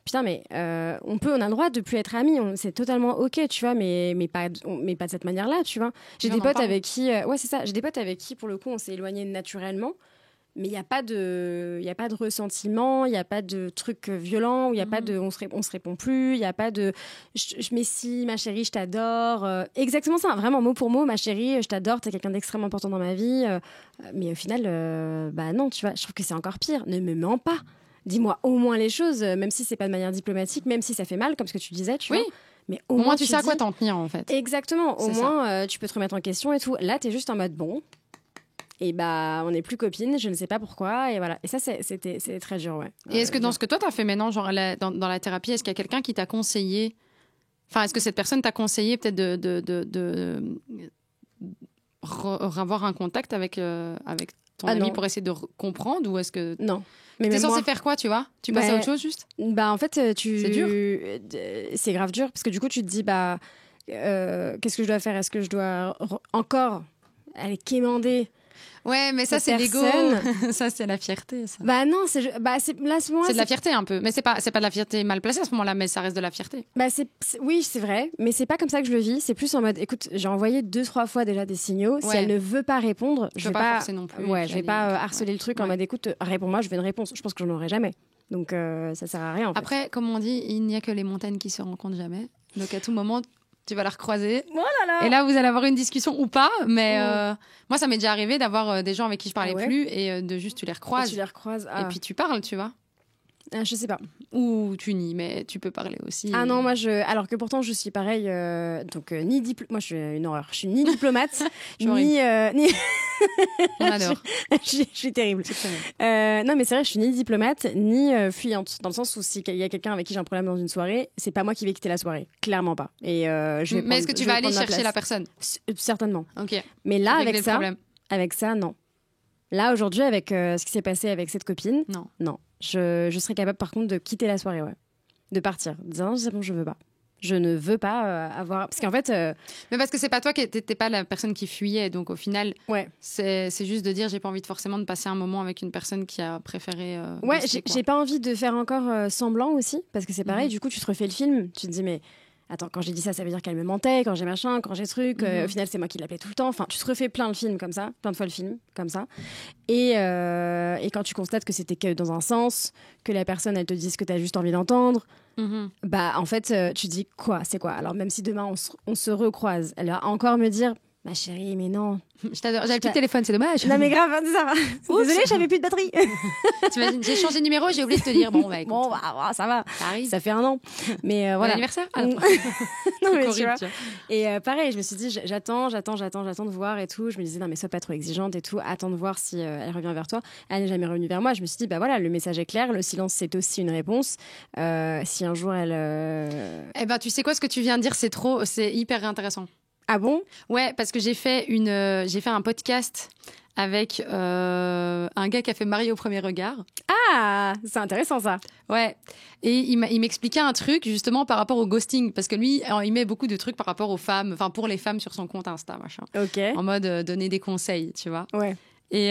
Putain, mais on a le droit de plus être amis, c'est totalement ok, tu vois, mais pas de cette manière-là, tu vois. J'ai des potes avec qui, c'est ça, j'ai des potes avec qui, pour le coup, on s'est éloigné naturellement, mais il y a pas de ressentiment, il y a pas de truc violent, il y a pas de, on se répond plus, il y a pas de, mais si, ma chérie, je t'adore, exactement ça, vraiment mot pour mot, ma chérie, je t'adore, t'es quelqu'un d'extrêmement important dans ma vie, mais au final, non, tu vois, je trouve que c'est encore pire, ne me mens pas. Dis-moi au moins les choses, même si c'est pas de manière diplomatique, même si ça fait mal, comme ce que tu disais, tu vois. Mais au moins tu sais à quoi t'en tenir, en fait. Exactement. Au moins, tu peux te remettre en question et tout. Là, t'es juste en mode bon. Et on n'est plus copines, je ne sais pas pourquoi. Et voilà. Et ça, c'est très dur, ouais. Et est-ce que dans ce que toi, t'as fait maintenant, genre dans la thérapie, est-ce qu'il y a quelqu'un qui t'a conseillé... Enfin, est-ce que cette personne t'a conseillé peut-être de avoir un contact avec ton ami pour essayer de comprendre, ou est-ce que... Non. Mais t'es censé faire quoi, tu vois? Tu passes à autre chose, juste? En fait, c'est dur. C'est grave dur, parce que du coup, tu te dis, qu'est-ce que je dois faire? Est-ce que je dois encore aller quémander? Ouais, mais ça, c'est l'ego. Ça, c'est la fierté, ça. Non, c'est de la fierté, un peu. Mais c'est pas de la fierté mal placée à ce moment-là, mais ça reste de la fierté. Oui, c'est vrai, mais c'est pas comme ça que je le vis. C'est plus en mode, écoute, j'ai envoyé 2-3 fois déjà des signaux. Si elle ne veut pas répondre, je vais pas forcer non plus. Ouais, je vais pas harceler le truc en mode, écoute, réponds-moi, je veux une réponse. Je pense que j'en aurai jamais. Donc, ça sert à rien, en fait. Après, comme on dit, il n'y a que les montagnes qui se rencontrent jamais. Donc, à tout moment, tu vas la recroiser. Oh là là. Et là, vous allez avoir une discussion ou pas. Mais moi, ça m'est déjà arrivé d'avoir des gens avec qui je parlais plus et de juste tu les recroises. Et puis tu parles, tu vois. Je sais pas. Ou tu nies, mais tu peux parler aussi. Ah non, moi alors que pourtant je suis pareil, donc ni moi je suis une horreur. Je suis ni diplomate, ni. On adore. Je suis terrible. Non mais c'est vrai, je suis ni diplomate ni fuyante, dans le sens où s'il y a quelqu'un avec qui j'ai un problème dans une soirée, c'est pas moi qui vais quitter la soirée, clairement pas. Et mais est-ce que tu vas aller chercher la personne? Certainement. Ok. Mais là avec ça non. Là aujourd'hui avec ce qui s'est passé avec cette copine, non. Je serais capable par contre de quitter la soirée, ouais. De partir. De dire non, c'est bon, je veux pas. Je ne veux pas avoir... Parce qu'en fait... Mais parce que c'est pas toi qui t'étais pas la personne qui fuyait, donc au final, Ouais. c'est juste de dire j'ai pas envie forcément de passer un moment avec une personne qui a préféré. Ouais, ghoster, quoi. j'ai pas envie de faire encore semblant aussi, parce que c'est pareil, du coup, tu te refais le film, tu te dis, mais attends, quand j'ai dit ça, ça veut dire qu'elle me mentait, quand j'ai machin, quand j'ai truc, au final, c'est moi qui l'appelais tout le temps. Enfin, tu te refais plein de films comme ça, plein de fois le film, comme ça. Et quand tu constates que c'était que dans un sens, que la personne, elle te dit ce que t'as juste envie d'entendre, bah, en fait, tu dis quoi, c'est quoi? Alors, même si demain, on se recroise, elle va encore me dire, ma chérie, mais non. Je t'adore. J'avais plus de téléphone, c'est dommage. Non, mais grave, ça va. Désolée, j'avais plus de batterie. T'imagines, j'ai changé de numéro, j'ai oublié de te dire. Bon, bah écoute, Bon, bah, ça va. ça arrive. Ça fait 1 an. Mais Bon voilà. anniversaire. Non, mais tu vois. Tu vois. Et pareil, je me suis dit, j'attends de voir et tout. Je me disais, non, mais sois pas trop exigeante et tout. Attends de voir si elle revient vers toi. Elle n'est jamais revenue vers moi. Je me suis dit, bah voilà, le message est clair. Le silence, c'est aussi une réponse. Si un jour elle. Eh ben, tu sais quoi, ce que tu viens de dire, c'est hyper intéressant. Ah bon? Ouais, parce que j'ai fait un podcast avec un gars qui a fait Marié au premier regard. Ah, c'est intéressant ça. Ouais. Et il m'expliquait un truc justement par rapport au ghosting, parce que lui, alors, il met beaucoup de trucs par rapport aux femmes, enfin pour les femmes sur son compte Insta, machin. Ok. En mode donner des conseils, tu vois. Ouais. Et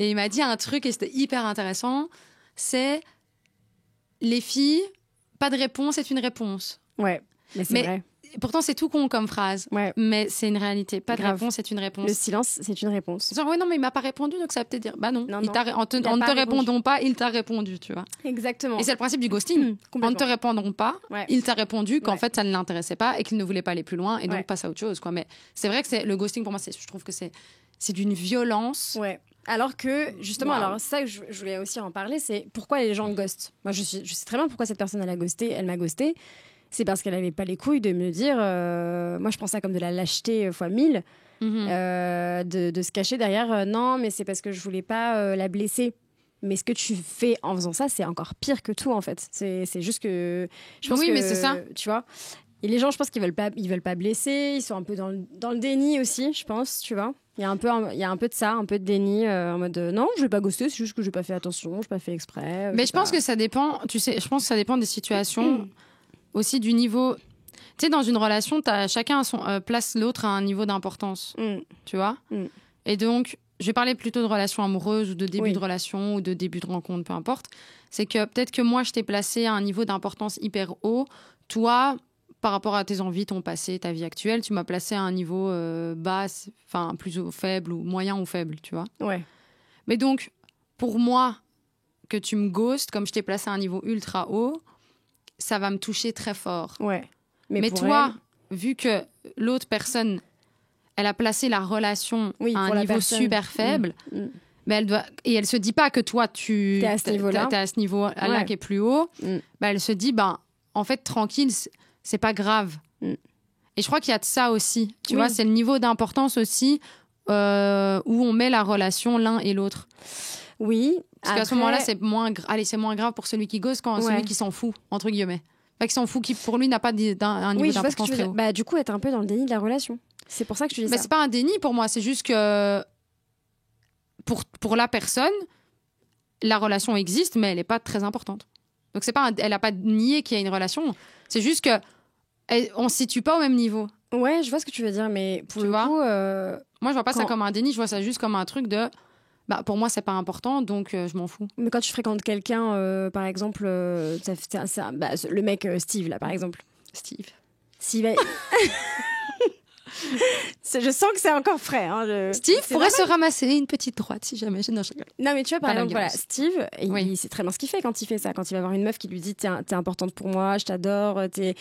il m'a dit un truc et c'était hyper intéressant, c'est les filles, pas de réponse est une réponse. Ouais. Mais c'est vrai. Pourtant, c'est tout con comme phrase, Ouais. mais c'est une réalité. Pas de Grave. réponse, c'est une réponse. Le silence, c'est une réponse. Genre, ouais, non, mais il m'a pas répondu, donc ça va peut-être dire, bah non, Non, il non. en Il a ne pas te répondu. répondant pas, il t'a répondu, tu vois. Exactement. Et c'est le principe du ghosting. Complètement. En ne te répondant pas, Ouais. il t'a répondu qu'en Ouais. fait, ça ne l'intéressait pas et qu'il ne voulait pas aller plus loin et donc Ouais. passe à autre chose, quoi. Mais c'est vrai que le ghosting, pour moi, je trouve que c'est d'une violence. Ouais. Alors que, justement, Wow. alors ça, je voulais aussi en parler, c'est pourquoi les gens ghostent. Moi, je sais très bien pourquoi cette personne, elle m'a ghosté. C'est parce qu'elle n'avait pas les couilles de me dire, moi je pense ça comme de la lâcheté fois 1000, Mhm. de se cacher derrière, non, mais c'est parce que je voulais pas la blesser. Mais ce que tu fais en faisant ça, c'est encore pire que tout, en fait. C'est juste que... Je pense Oui, que, mais c'est ça. Tu vois. Et les gens, je pense qu'ils veulent pas blesser. Ils sont un peu dans le déni aussi, je pense, tu vois. Il y a un peu de ça, un peu de déni, en mode non, je vais pas ghoster, c'est juste que j'ai pas fait attention, j'ai pas fait exprès. Mais je pense que ça dépend, tu sais, je pense que ça dépend des situations, aussi du niveau. Tu sais, dans une relation, chacun place l'autre à un niveau d'importance, tu vois. Et donc, je vais parler plutôt de relations amoureuses ou de début Oui. de relation ou de début de rencontre, peu importe. C'est que peut-être que moi, je t'ai placé à un niveau d'importance hyper haut. Toi, par rapport à tes envies, ton passé, ta vie actuelle, tu m'as placé à un niveau bas, enfin plus faible ou moyen ou faible, tu vois. Ouais. Mais donc, pour moi, que tu me ghostes, comme je t'ai placé à un niveau ultra haut, ça va me toucher très fort. Ouais. Mais pour toi, vu que l'autre personne, elle a placé la relation Oui, à pour un la niveau personne. super faible, Mm. mais elle se dit pas que toi, T'es à ce niveau-là. t'es à ce niveau-là Ouais. qui est plus haut. Elle se dit, en fait, tranquille, c'est pas grave. Mm. Et je crois qu'il y a de ça aussi. Tu Oui. vois, c'est le niveau d'importance aussi où on met la relation l'un et l'autre. Oui. Parce qu'à ce moment-là, c'est moins grave pour celui qui ghost qu'en Ouais. celui qui s'en fout, entre guillemets. Enfin, qui s'en fout, qui pour lui n'a pas un niveau Oui, je vois ce que d'importance tu veux très dire. haut. Bah, du coup, être un peu dans le déni de la relation. C'est pour ça que je dis Mais ça. c'est pas un déni pour moi, c'est juste que pour la personne, la relation existe, mais elle n'est pas très importante. Donc elle n'a pas nié qu'il y a une relation. C'est juste que on se situe pas au même niveau. Ouais, je vois ce que tu veux dire, mais pour Tu le vois coup, Moi, je vois pas ça Quand- comme un déni, je vois ça juste comme un truc de pour moi, c'est pas important, donc je m'en fous. mais quand tu fréquentes quelqu'un, par exemple, le mec Steve, là, par exemple. Steve. S'il va... je sens que c'est encore frais. Hein, Steve c'est pourrait normal. se ramasser une petite droite si jamais. Non, je rigole. Non, mais tu vois, par Pas la exemple, voilà, violence. Steve, Oui. il sait très bien ce qu'il fait quand il fait ça. Quand il va voir une meuf qui lui dit t'es importante pour moi, je t'adore, t'es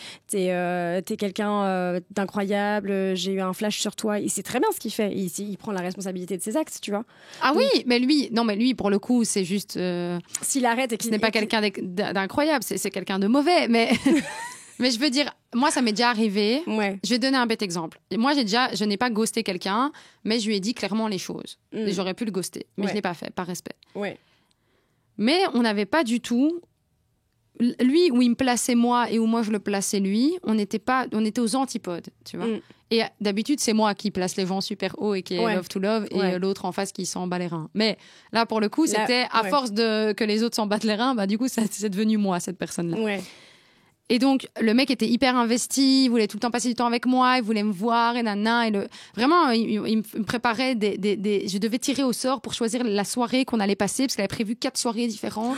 quelqu'un d'incroyable, j'ai eu un flash sur toi. Il sait très bien ce qu'il fait. Il prend la responsabilité de ses actes, tu vois. Ah oui, mais lui, pour le coup, c'est juste. S'il arrête et Ce qu'il n'est pas quelqu'un d'incroyable, c'est quelqu'un de mauvais. Mais, mais je veux dire, moi, ça m'est déjà arrivé. Ouais. Je vais te donner un bête exemple. Moi, je n'ai pas ghosté quelqu'un, mais je lui ai dit clairement les choses. Et j'aurais pu le ghoster, mais Ouais. je ne l'ai pas fait, par respect. Ouais. Mais on n'avait pas du tout. Lui, où il me plaçait moi et où moi je le plaçais lui, on était aux antipodes, tu vois. Et d'habitude, c'est moi qui place les gens super haut et qui est Ouais. love to love, et Ouais. l'autre en face qui s'en bat les reins. Mais là, pour le coup, Là, c'était à ouais. force que les autres s'en battent les reins, du coup, c'est devenu moi, cette personne-là. Ouais. Et donc, le mec était hyper investi, il voulait tout le temps passer du temps avec moi, il voulait me voir, et nana. Vraiment, il me préparait Je devais tirer au sort pour choisir la soirée qu'on allait passer, parce qu'elle avait prévu 4 soirées différentes.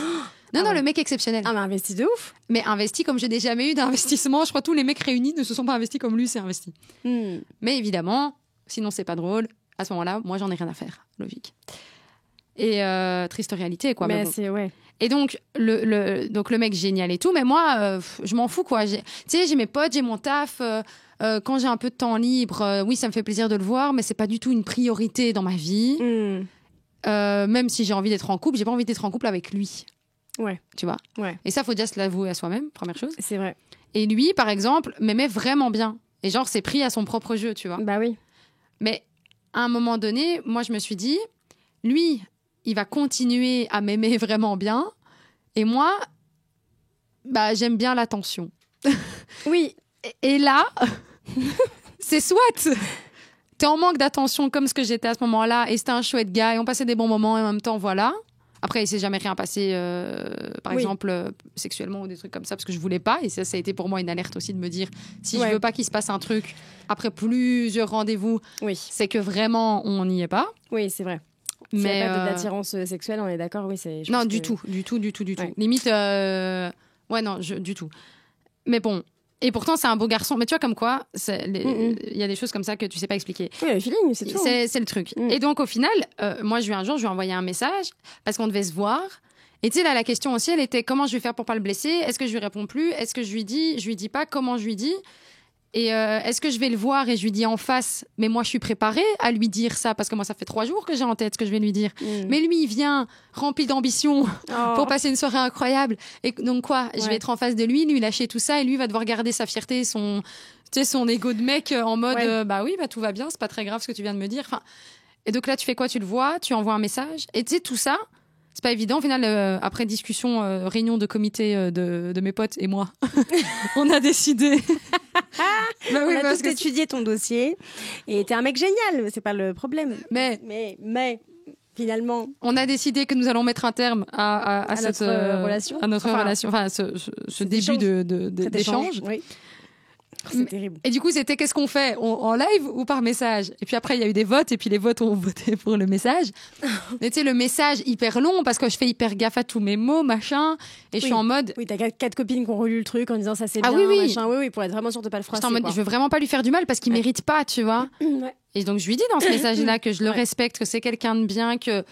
Non, le mec exceptionnel. Ah, mais investi de ouf. Mais investi comme je n'ai jamais eu d'investissement. Je crois que tous les mecs réunis ne se sont pas investis comme lui s'est investi. Mais évidemment, sinon c'est pas drôle. À ce moment-là, moi, j'en ai rien à faire. Logique. Et triste réalité, quoi. Mais bon. c'est, ouais. Et donc le mec génial et tout, mais moi, je m'en fous, quoi. Tu sais, j'ai mes potes, j'ai mon taf. Quand j'ai un peu de temps libre, oui, ça me fait plaisir de le voir, mais c'est pas du tout une priorité dans ma vie. Même si j'ai envie d'être en couple, j'ai pas envie d'être en couple avec lui. Ouais. Tu vois. Ouais. Et ça, faut déjà se l'avouer à soi-même, première chose. C'est vrai. Et lui, par exemple, m'aimait vraiment bien. Et genre, c'est pris à son propre jeu, tu vois. Bah oui. Mais à un moment donné, moi, je me suis dit, lui, il va continuer à m'aimer vraiment bien. Et moi, bah, j'aime bien l'attention. Oui. Et là, c'est soit t'es en manque d'attention comme ce que j'étais à ce moment-là, et c'était un chouette gars, et on passait des bons moments, et en même temps, voilà. Après, il s'est jamais rien passé, par exemple, sexuellement ou des trucs comme ça, parce que je voulais pas. Et ça a été pour moi une alerte aussi de me dire, si je veux pas qu'il se passe un truc après plusieurs rendez-vous, c'est que vraiment, on n'y est pas. Oui, c'est vrai. S'il n'y a pas d'attirance sexuelle, on est d'accord, oui. Non, du tout. Ouais. Limite, du tout. Mais bon. Et pourtant, c'est un beau garçon. Mais tu vois, comme quoi, il y a des choses comme ça que tu sais pas expliquer. Oui, le feeling, c'est tout. C'est le truc. Et donc, au final, moi, je lui ai envoyé un message parce qu'on devait se voir. Et tu sais, là, la question aussi, elle était comment je vais faire pour pas le blesser? Est-ce que je lui réponds plus? Est-ce que je lui dis pas? Comment je lui dis? Et est-ce que je vais le voir et je lui dis en face, mais moi je suis préparée à lui dire ça parce que moi ça fait 3 jours que j'ai en tête ce que je vais lui dire. Mais lui il vient rempli d'ambition pour passer une soirée incroyable. Et donc quoi, je vais être en face de lui lâcher tout ça et lui va devoir garder sa fierté, son ego de mec en mode bah oui, bah tout va bien, c'est pas très grave ce que tu viens de me dire. Enfin, et donc là tu fais quoi? Tu le vois, tu envoies un message et tu sais tout ça. C'est pas évident. Au final, après discussion, réunion de comité de mes potes et moi, on a décidé. Bah oui, on a tous étudié ton dossier et t'es un mec génial, c'est pas le problème. Mais finalement, on a décidé que nous allons mettre un terme à cette relation, enfin ce début d'échange. Oui. C'est terrible. Et du coup, c'était qu'est-ce qu'on fait en live ou par message? Et puis après, il y a eu des votes et puis les votes ont voté pour le message. Mais tu sais, le message hyper long parce que je fais hyper gaffe à tous mes mots, machin. Et je suis en mode. Oui, t'as 4 copines qui ont relu le truc en disant ça c'est bien, oui. machin. Oui, pour être vraiment sûr de pas le froisser. Je veux vraiment pas lui faire du mal parce qu'il mérite pas, tu vois. Ouais. Et donc, je lui dis dans ce message-là que je le respecte, que c'est quelqu'un de bien, que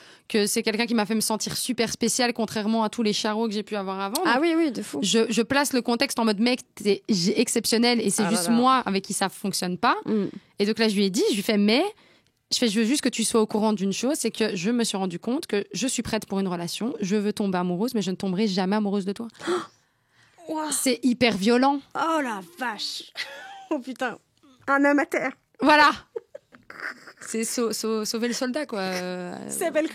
c'est quelqu'un qui m'a fait me sentir super spécial, contrairement à tous les charros que j'ai pu avoir avant. Ah oui, de fou. Je place le contexte en mode mec, t'es exceptionnel et c'est juste moi avec qui ça fonctionne pas. Et donc là, je lui ai dit, je veux juste que tu sois au courant d'une chose, c'est que je me suis rendu compte que je suis prête pour une relation, je veux tomber amoureuse, mais je ne tomberai jamais amoureuse de toi. Wow. C'est hyper violent. Oh la vache. Oh putain. Un homme à terre. Voilà. C'est sauver le soldat, quoi. Ça s'appelle...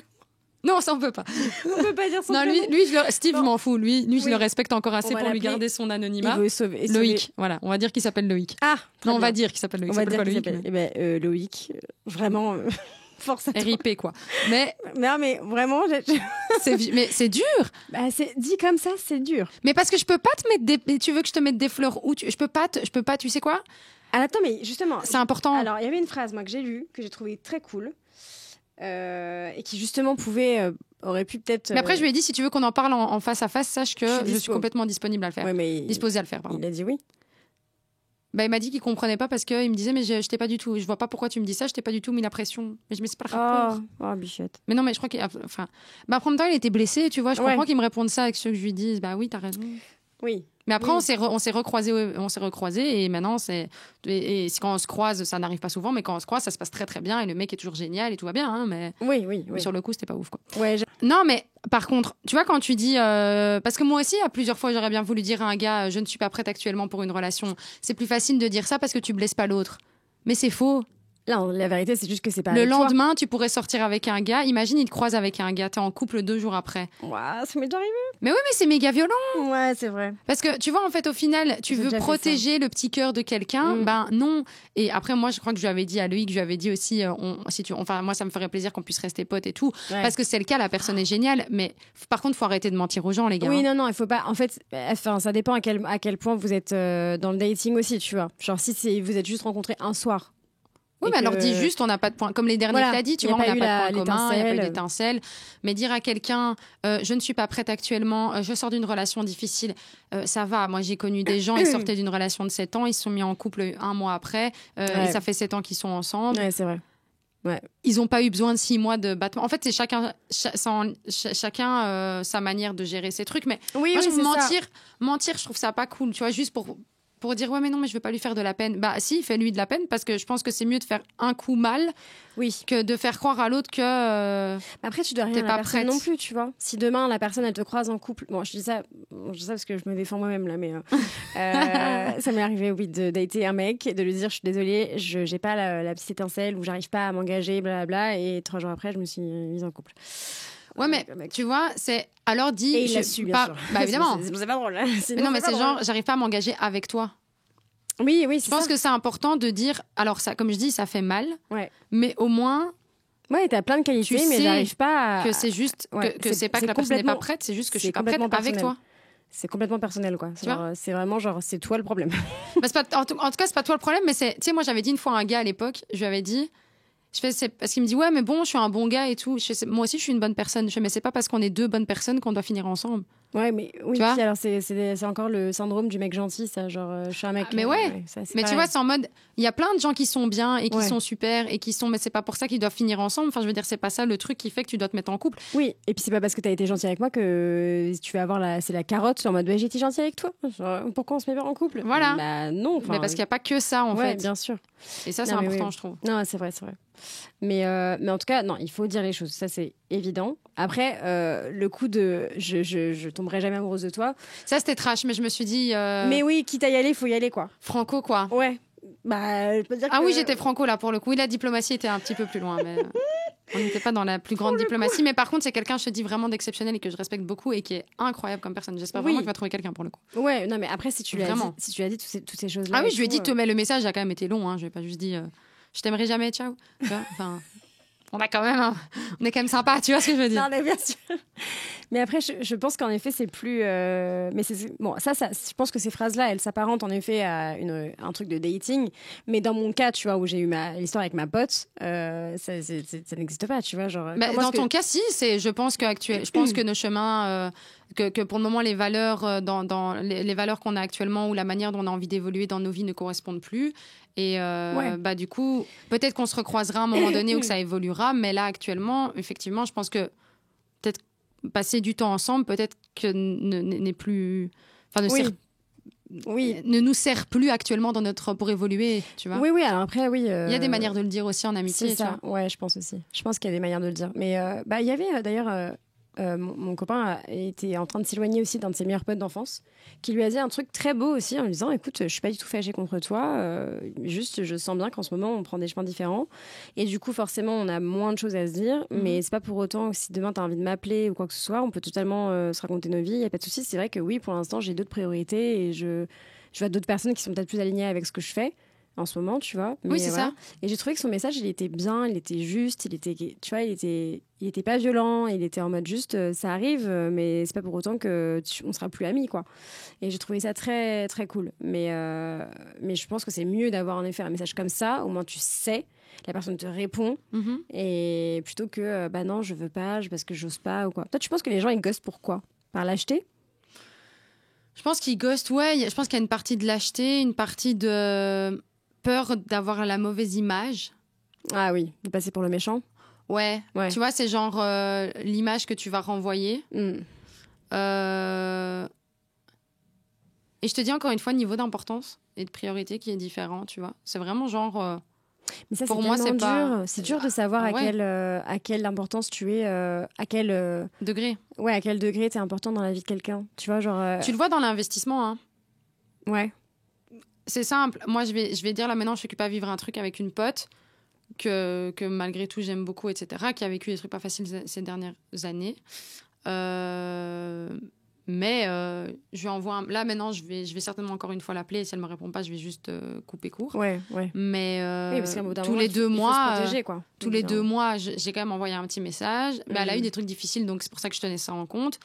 Non, ça on peut pas. On peut pas dire son non, prénom. Steve, je m'en fous. Lui, je le respecte encore assez pour lui garder son anonymat. Il veut sauver. Loïc, voilà. On va dire qu'il s'appelle Loïc. Ah, non, on va dire qu'il s'appelle Loïc. On va dire qu'il Loïc. Eh ben, Loïc, vraiment, force à toi. RIP, quoi. Mais... Non, mais vraiment... mais c'est dur. Bah, dit comme ça, c'est dur. Mais parce que je peux pas te mettre tu veux que je te mette des fleurs où je peux pas, tu sais quoi? Ah, attends, mais justement... C'est important. Alors, il y avait une phrase, moi, que j'ai lue, que j'ai trouvée très cool. Et qui justement aurait pu peut-être. Mais après, je lui ai dit si tu veux qu'on en parle en face à face, sache que je suis complètement disponible à le faire. Ouais, disposée à le faire, pardon. Il a dit oui. Bah, il m'a dit qu'il comprenait pas parce qu'il me disait mais je t'ai pas du tout. Je vois pas pourquoi tu me dis ça. Je t'ai pas du tout mis la pression. Mais je me suis pas le rapport. Oh, bichette. Mais non, mais je crois qu'il, enfin, bah, en même temps, il était blessé, tu vois. Je comprends qu'il me réponde ça avec ce que je lui dise. Bah oui, t'as raison. Oui. Mais après, on s'est recroisés et maintenant, et quand on se croise, ça n'arrive pas souvent, mais quand on se croise, ça se passe très très bien et le mec est toujours génial et tout va bien, hein, mais. Oui. Sur le coup, c'était pas ouf, quoi. Ouais. Non, mais par contre, tu vois, quand tu dis, parce que moi aussi, à plusieurs fois, j'aurais bien voulu dire à un gars, je ne suis pas prête actuellement pour une relation. C'est plus facile de dire ça parce que tu blesses pas l'autre. Mais c'est faux. Là, la vérité, c'est juste que c'est pas Le avec toi. lendemain, tu pourrais sortir avec un gars. Imagine, il te croise avec un gars. T'es en couple 2 jours après. Ouah, ça m'est déjà arrivé. Mais oui, mais c'est méga violent. Ouais, c'est vrai. Parce que tu vois, en fait, au final, tu J'ai veux déjà fait protéger le petit cœur de quelqu'un. Ben non. Et après, moi, je crois que je lui avais dit à Loïc, je lui avais dit aussi, enfin, moi, ça me ferait plaisir qu'on puisse rester potes et tout. Ouais. Parce que c'est le cas, la personne est géniale. Mais par contre, faut arrêter de mentir aux gens, les gars. Oui, non, il faut pas. En fait, ça dépend à quel point vous êtes dans le dating aussi, tu vois. Genre, si vous êtes juste rencontrés un soir. Oui, mais alors dis juste, on n'a pas de point. Comme les derniers Voilà, que t'as dit, tu y a vois, on pas n'a eu pas de point commun, il n'y a pas eu l'étincelle. d'étincelle. Mais dire à quelqu'un, je ne suis pas prête actuellement, je sors d'une relation difficile, ça va. Moi, j'ai connu des gens, ils sortaient d'une relation de 7 ans, ils se sont mis en couple 1 mois après, et ça fait 7 ans qu'ils sont ensemble. Ouais, c'est vrai. Ouais. Ils n'ont pas eu besoin de 6 mois de battement. En fait, c'est chacun sa manière de gérer ses trucs. Mais Oui, moi, oui, c'est mentir, je trouve ça pas cool. Tu vois, juste pour dire ouais mais non mais je veux pas lui faire de la peine. Bah si, fais-lui de la peine parce que je pense que c'est mieux de faire un coup mal que de faire croire à l'autre que Après, tu dois rien t'es à la pas personne prête. non plus, tu vois. Si demain la personne elle te croise en couple, bon, je dis ça parce que je me défends moi-même là, mais ça m'est arrivé oui de dater un mec et de lui dire je suis désolée, j'ai pas la petite étincelle ou j'arrive pas à m'engager, blablabla, et 3 jours après je me suis mise en couple. ouais mais tu vois c'est alors dit Et il l'a je- su, bien pas- sûr. bah évidemment C'est pas drôle. mais non mais c'est genre j'arrive pas à m'engager avec toi. Oui, Je pense que c'est important de dire alors ça comme je dis ça fait mal Ouais. mais au moins Ouais, t'as plein de qualités, Tu mais sais j'arrive pas à... que c'est juste Ouais, que c'est pas que la personne n'est pas prête, c'est juste que je suis pas prête complètement avec toi. C'est complètement personnel, quoi. Tu vois C'est vraiment genre, c'est toi le problème. Bah, c'est pas, en tout cas, c'est pas toi le problème, mais c'est. Tu sais, moi, j'avais dit une fois à un gars à l'époque, je lui avais dit. Parce qu'il me dit, ouais, mais bon, je suis un bon gars et tout. Moi aussi, je suis une bonne personne. Je fais, mais c'est pas parce qu'on est 2 bonnes personnes qu'on doit finir ensemble. Ouais, mais oui, Tu vois puis alors c'est encore le syndrome du mec gentil, ça. Genre, je suis un mec. Mais ouais. ça, c'est Mais tu pareil. vois, c'est en mode. Il y a plein de gens qui sont bien et qui Ouais. sont super et qui sont. Mais c'est pas pour ça qu'ils doivent finir ensemble. Enfin, je veux dire, c'est pas ça le truc qui fait que tu dois te mettre en couple. Oui, et puis c'est pas parce que t'as été gentil avec moi que tu vas avoir c'est la carotte en mode, ouais, j'ai été gentil avec toi. Genre, pourquoi on se met pas en couple? Voilà. Bah non. Mais parce qu'il n'y a pas que ça, en ouais, fait. bien sûr. Et ça, c'est Non, mais important, oui. je trouve. Non, c'est vrai, c'est vrai. Mais en tout cas, non, il faut dire les choses. Ça, c'est évident. Après, le coup de je tomberai jamais amoureuse de toi. Ça, c'était trash, mais je me suis dit. Mais oui, quitte à y aller, faut y aller, quoi. Franco, quoi. Ouais. Bah, je peux dire Ah que... oui, j'étais franco là pour le coup. Oui, la diplomatie était un petit peu plus loin, mais on n'était pas dans la plus grande diplomatie. Mais par contre, c'est quelqu'un, je te dis, vraiment d'exceptionnel et que je respecte beaucoup et qui est incroyable comme personne. J'espère vraiment Oui. qu'il va trouver quelqu'un pour le coup. Ouais, non, mais après, si tu lui as Vraiment. dit, toutes ces choses-là. Ah oui, et je lui ai tout, dit, mais le message a quand même été long. Hein. Je lui ai pas juste dit, je t'aimerai jamais, ciao. Tu vois, enfin, on a quand même, on est quand même sympa. Tu vois ce que je veux dire? Non, mais bien sûr. Mais après, je pense qu'en effet, c'est plus. Mais bon, ça, je pense que ces phrases-là, elles s'apparentent en effet à un truc de dating. Mais dans mon cas, tu vois, où j'ai eu l'histoire avec ma pote, ça n'existe pas, tu vois. Genre, Bah, comment dans est-ce que- ton cas, si, je pense que nos chemins, que pour le moment, les valeurs, dans les valeurs qu'on a actuellement ou la manière dont on a envie d'évoluer dans nos vies ne correspondent plus. Et Ouais. bah, du coup, peut-être qu'on se recroisera à un moment donné ou que ça évoluera. Mais là, actuellement, effectivement, je pense que peut-être passer du temps ensemble, peut-être que n'est plus. Enfin, Oui. Oui. ne nous sert plus actuellement pour évoluer, tu vois. Oui, oui, alors après, oui. Il y a des manières de le dire aussi en amitié, C'est tu ça, vois. ouais, je pense aussi. Je pense qu'il y a des manières de le dire. Mais bah, il y avait d'ailleurs, mon copain était en train de s'éloigner aussi d'un de ses meilleurs potes d'enfance, qui lui a dit un truc très beau aussi en lui disant, écoute, je suis pas du tout fâchée contre toi, juste je sens bien qu'en ce moment on prend des chemins différents. Et du coup, forcément, on a moins de choses à se dire, mais c'est pas pour autant que si demain tu as envie de m'appeler ou quoi que ce soit, on peut totalement se raconter nos vies, il n'y a pas de souci. C'est vrai que oui, pour l'instant, j'ai d'autres priorités et je vois d'autres personnes qui sont peut-être plus alignées avec ce que je fais en ce moment, tu vois. Oui, c'est ça. Et j'ai trouvé que son message, il était bien, il était juste, il était pas violent, il était en mode juste, ça arrive, mais c'est pas pour autant que on sera plus amis, quoi. Et j'ai trouvé ça très, très cool. Mais je pense que c'est mieux d'avoir en effet un message comme ça, au moins tu sais, la personne te répond, Mhm. et plutôt que, bah non, je veux pas, parce que j'ose pas, ou quoi. Toi, tu penses que les gens, ils ghostent pourquoi? Par lâcheté? Je pense qu'ils ghostent, ouais. Je pense qu'il y a une partie de lâcheté, une partie de peur d'avoir la mauvaise image. Ah oui, de passer pour le méchant. Ouais. Ouais. Tu vois, c'est genre l'image que tu vas renvoyer. Mm. Et je te dis encore une fois, le niveau d'importance et de priorité qui est différent, tu vois. C'est vraiment genre... Mais ça, Pour c'est moi, tellement c'est pas- dur. C'est dur de savoir Ouais. à quelle importance tu es, à quel degré t'es important dans la vie de quelqu'un. Tu vois, genre. Tu le vois dans l'investissement, hein. Ouais. C'est simple. Moi, je vais dire là maintenant, je suis occupée à vivre un truc avec une pote. que malgré tout j'aime beaucoup, etc., qui a vécu des trucs pas faciles ces dernières années. Mais je lui envoie là maintenant je vais certainement encore une fois l'appeler et si elle me répond pas je vais juste couper court. Ouais. Mais Oui, parce qu'à un bout d'un tous moment, les 2 mois, il faut se protéger, quoi. tous les 2 mois, j'ai quand même envoyé un petit message. Mais elle a eu des trucs difficiles, donc c'est pour ça que je tenais ça en compte.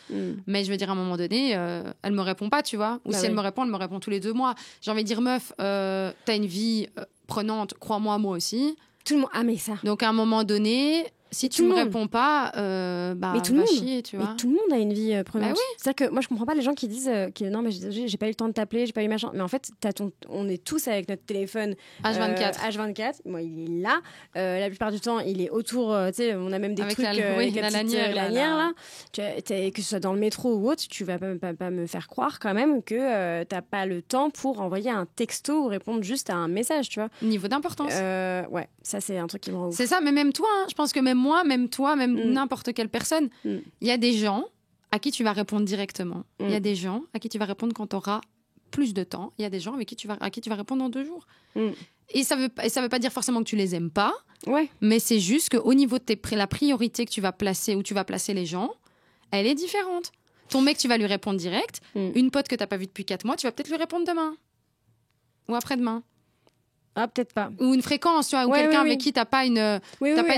Mais je veux dire, à un moment donné, elle me répond pas, tu vois. Ou si elle me répond tous les 2 mois. J'ai envie de dire, meuf, t'as une vie prenante, crois-moi, moi aussi. Tout le monde. Ah, mais ça. Donc à un moment donné, si tu me réponds pas, mais tout le monde, chier, tu vois. Mais tout le monde a une vie prenante. Bah oui. C'est-à-dire que moi, je comprends pas les gens qui disent que non, mais j'ai pas eu le temps de t'appeler, j'ai pas eu machin. Mais en fait, on est tous avec notre téléphone H24. Moi, il est là. La plupart du temps, il est autour. Tu sais, on a même des avec trucs avec la lanière là. Que ce soit dans le métro ou autre, tu vas pas me faire croire quand même que t'as pas le temps pour envoyer un texto ou répondre juste à un message, tu vois. Niveau d'importance. Ouais, ça c'est un truc qui me rend ouf. C'est ça, mais même toi, je pense que même moi, même toi, même n'importe quelle personne, il y a des gens à qui tu vas répondre directement. Il y a des gens à qui tu vas répondre quand tu auras plus de temps. Il y a des gens à qui tu vas répondre dans 2 jours. Et ça veut pas dire forcément que tu les aimes pas, mais c'est juste qu'au niveau de la priorité que tu vas placer, où tu vas placer les gens, elle est différente. Ton mec, tu vas lui répondre direct. Une pote que tu n'as pas vue depuis 4 mois, tu vas peut-être lui répondre demain. Ou après-demain. Ah, peut-être pas. Ou une fréquence, tu vois, ou quelqu'un avec qui t'as pas une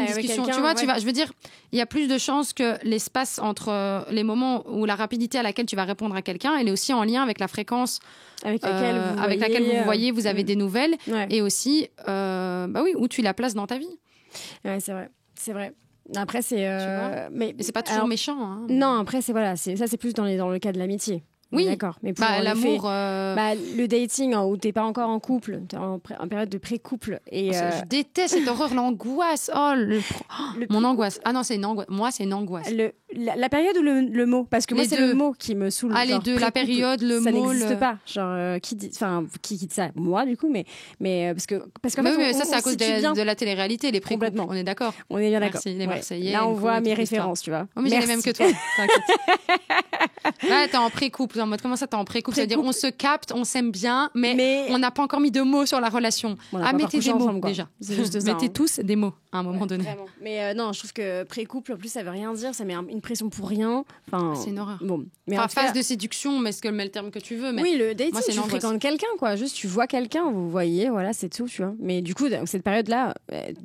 discussion. Tu vois, je veux dire, il y a plus de chances que l'espace entre les moments où la rapidité à laquelle tu vas répondre à quelqu'un, elle est aussi en lien avec la fréquence avec laquelle vous vous voyez, vous avez des nouvelles, et aussi, où tu la places dans ta vie. Ouais, c'est vrai. Après, c'est. Mais c'est pas toujours méchant. Hein. Non, après, c'est plus dans le cas de l'amitié. Oui, d'accord. Mais pour l'amour. Le dating où t'es pas encore en couple, t'es en période de pré-couple. Et je déteste cette horreur, l'angoisse. Mon angoisse. Ah non, c'est une angoisse. Moi, c'est une angoisse. La période ou le mot? Parce que moi, c'est le mot qui me saoule. Ah, les deux, la période, le ça mot. Ça n'existe pas. Genre, qui dit ça? Moi, du coup, mais parce qu'en fait. Mais ça, c'est à cause de la télé-réalité, les pré-couples. Complètement. On est d'accord. On est bien d'accord. Merci, les Marseillais. Là, on voit mes références, tu vois. Mais j'ai les mêmes que toi. T'inquiète. Là, t'es en pré-couple. En mode, comment ça, t'es en pré-couple? C'est-à-dire, on se capte, on s'aime bien, mais on n'a pas encore mis de mots sur la relation. Mettez des mots, déjà. C'est juste ça. Mettez tous des mots à un moment donné. Vraiment. Mais non, je trouve que pré-couple, en plus, ça veut rien dire. Ça met une pression pour rien. Enfin, c'est une horreur. Bon. Mais phase de séduction, mais mets le terme que tu veux. Mais oui, le dating, moi, tu fréquentes quelqu'un, quoi. Juste, tu vois quelqu'un, vous voyez, voilà, c'est tout, tu vois. Mais du coup, dans cette période-là,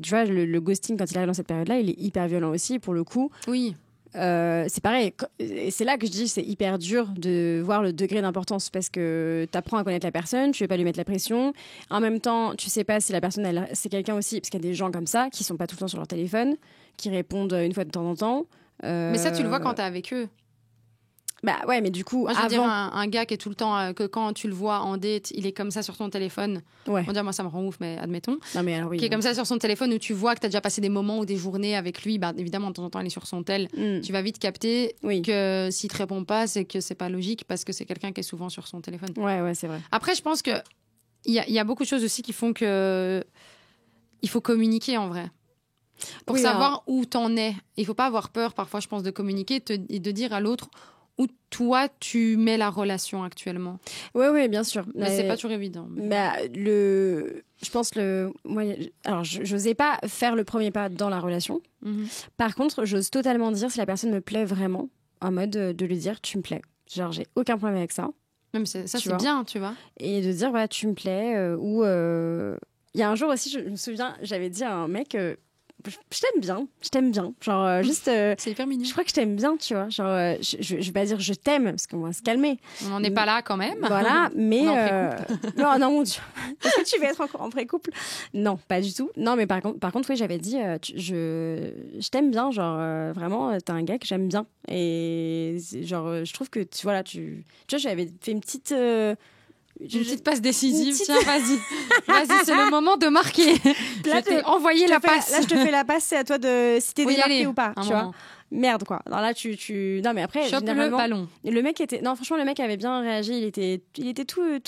tu vois, le ghosting, quand il arrive dans cette période-là, il est hyper violent aussi, pour le coup. Oui. C'est pareil, et c'est là que je dis c'est hyper dur de voir le degré d'importance parce que tu apprends à connaître la personne, tu veux pas lui mettre la pression. En même temps, tu sais pas si la personne, c'est quelqu'un aussi, parce qu'il y a des gens comme ça qui sont pas tout le temps sur leur téléphone, qui répondent une fois de temps en temps. Mais ça, tu le vois quand t'es avec eux. Bah ouais, mais du coup, moi, je veux dire, un gars qui est tout le temps, que quand tu le vois en date, il est comme ça sur ton téléphone. Ouais. On dirait, moi, ça me rend ouf, mais admettons. Non, mais alors, oui, qui est comme ça sur son téléphone où tu vois que tu as déjà passé des moments ou des journées avec lui. Bah, évidemment, de temps en temps, il est sur son tel. Tu vas vite capter que s'il te répond pas, c'est que c'est pas logique parce que c'est quelqu'un qui est souvent sur son téléphone. Ouais, c'est vrai. Après, je pense que il y a beaucoup de choses aussi qui font que il faut communiquer en vrai. Pour savoir où t'en es. Il faut pas avoir peur, parfois, je pense, de communiquer et de dire à l'autre où toi, tu mets la relation actuellement. Oui, bien sûr. Mais c'est pas toujours évident. Bah, je pense moi, alors, j'osais pas faire le premier pas dans la relation. Par contre, j'ose totalement dire si la personne me plaît vraiment, en mode de lui dire tu me plais. Genre, j'ai aucun problème avec ça. Même ça, c'est bien, tu vois. Et de dire, voilà, tu me plais. Ou il y a un jour aussi, je me souviens, j'avais dit à un mec... je t'aime bien. Genre, juste. C'est hyper mignon. Je crois que je t'aime bien, tu vois. Genre, je vais pas dire je t'aime, parce qu'on va se calmer. On n'en est pas là quand même. Voilà, mais. Non, mon Dieu. Est-ce que tu veux être encore en pré-couple? Non, pas du tout. Non, mais par contre, oui, j'avais dit, je t'aime bien. Genre, vraiment, t'es un gars que j'aime bien. Et genre, je trouve que, tu vois, j'avais fait une petite. Une petite passe décisive. Tiens, vas-y, c'est le moment de marquer. Là, je t'ai envoyé la passe. Là, je te fais la passe, c'est à toi de si t'es démarqué ou pas, tu vois. moment. Merde, quoi. Alors là, non, mais après, chope généralement, le ballon. Le mec était, non, franchement, le mec avait bien réagi. Il était tout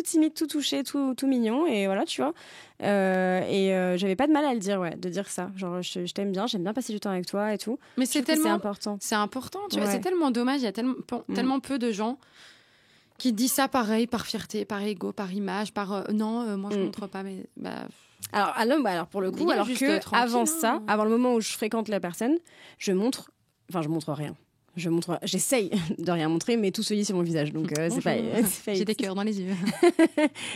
timide, tout touché, tout mignon, et voilà, tu vois. J'avais pas de mal à le dire, de dire ça. Genre, je t'aime bien, j'aime bien passer du temps avec toi et tout. Mais c'est important. C'est important, tu vois. C'est tellement dommage. Il y a tellement peu de gens qui te dit ça pareil, par fierté, par ego, par image, par non, moi je montre pas, mais Alors pour le coup, alors que avant ça, avant le moment où je fréquente la personne, je montre rien. J'essaye de rien montrer, mais tout se lit sur mon visage, donc c'est pas. J'ai des cœurs dans les yeux.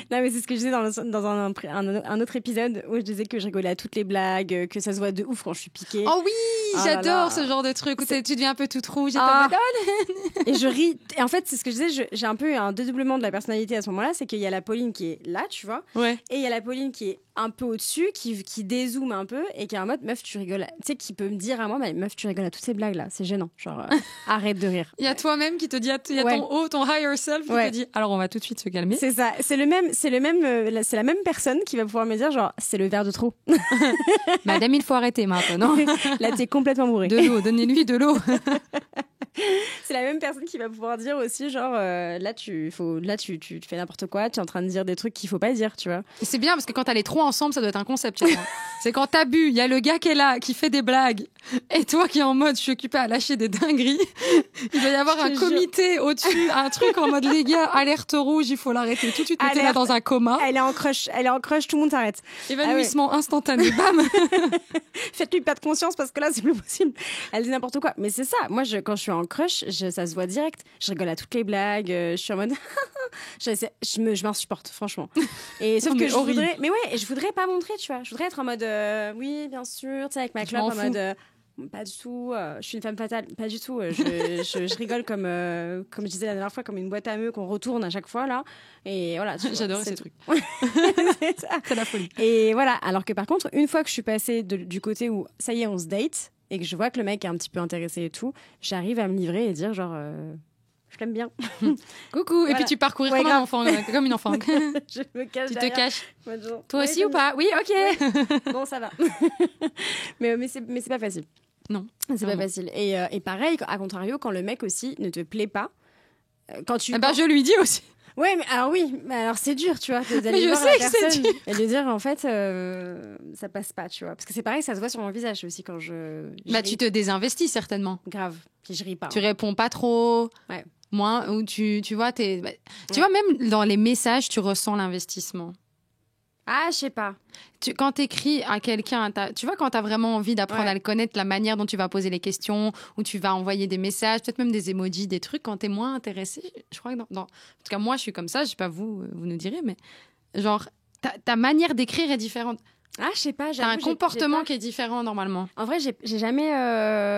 Non, mais c'est ce que je disais dans un autre épisode où je disais que je rigolais à toutes les blagues, que ça se voit de ouf quand je suis piquée. Oh oui, j'adore ce genre de truc où tu deviens un peu toute rouge. Et je ris. Et en fait, c'est ce que je disais, j'ai un peu un dédoublement de la personnalité à ce moment-là, c'est qu'il y a la Pauline qui est là, tu vois, ouais. Et il y a la Pauline qui est un peu au-dessus, qui dézoome un peu et qui est en mode meuf, tu rigoles. Tu sais, qui peut me dire à moi, mais meuf, tu rigoles à toutes ces blagues là, c'est gênant. Genre, arrête de rire. Il y a toi-même qui te dit, il y a ton higher self qui te dit, alors on va tout de suite se calmer. C'est ça, c'est la même personne qui va pouvoir me dire, genre, c'est le verre de trop. Madame, il faut arrêter maintenant. Là, t'es complètement bourré. De l'eau, donnez-lui de l'eau. C'est la même personne qui va pouvoir dire aussi, genre, là, tu fais n'importe quoi, tu es en train de dire des trucs qu'il faut pas dire, tu vois. Et c'est bien parce que quand t'as les trois ensemble, ça doit être un concept. C'est quand t'as bu, il y a le gars qui est là, qui fait des blagues, et toi qui est en mode, je suis occupée à lâcher des dingueries. Il va y avoir un comité au-dessus, un truc en mode, les gars, alerte rouge, il faut l'arrêter tout de suite, mettez-la dans un coma. Elle est en crush, tout le monde s'arrête. Évanouissement instantané, bam. Faites-lui pas de conscience parce que là, c'est plus possible. Elle dit n'importe quoi. Mais c'est ça, moi, quand je suis en crush, ça se voit direct. Je rigole à toutes les blagues, je suis en mode... je m'insupporte, franchement. Et sauf que je voudrais pas montrer, tu vois. Je voudrais être en mode, oui, bien sûr, tu sais, avec ma clope, en mode... pas du tout, je suis une femme fatale, pas du tout. Je rigole comme je disais la dernière fois, comme une boîte à meux qu'on retourne à chaque fois là. Et voilà. J'adorais ces trucs. C'est la folie. Et voilà. Alors que par contre, une fois que je suis passée du côté où ça y est, on se date et que je vois que le mec est un petit peu intéressé et tout, j'arrive à me livrer et dire genre. Je l'aime bien. Coucou. Voilà. Et puis tu parcourir comme un enfant, comme une enfant. Je me cache. Tu te caches. Bonjour. Toi aussi ou pas? Oui, ok. Oui. Bon, ça va. mais c'est pas facile. Non. C'est pas facile. Et pareil, à contrario, quand le mec aussi ne te plaît pas, je lui dis aussi. Ouais, mais alors c'est dur, tu vois, je d'aller voir sais la que c'est personne et lui dire en fait, ça passe pas, tu vois, parce que c'est pareil, ça se voit sur mon visage aussi quand je tu te désinvestis certainement. Grave, puis je ris pas. Tu réponds pas trop. Ouais. Moins, ou tu vois, tu vois, même dans les messages, tu ressens l'investissement. Ah, je sais pas. Quand t'écris à quelqu'un, tu vois, quand t'as vraiment envie d'apprendre à le connaître, la manière dont tu vas poser les questions, ou tu vas envoyer des messages, peut-être même des emojis, des trucs, quand t'es moins intéressé, je crois que en tout cas, moi, je suis comme ça, je sais pas vous nous direz, mais genre, ta manière d'écrire est différente. Ah, je sais pas. T'as un comportement qui est différent normalement. En vrai, j'ai jamais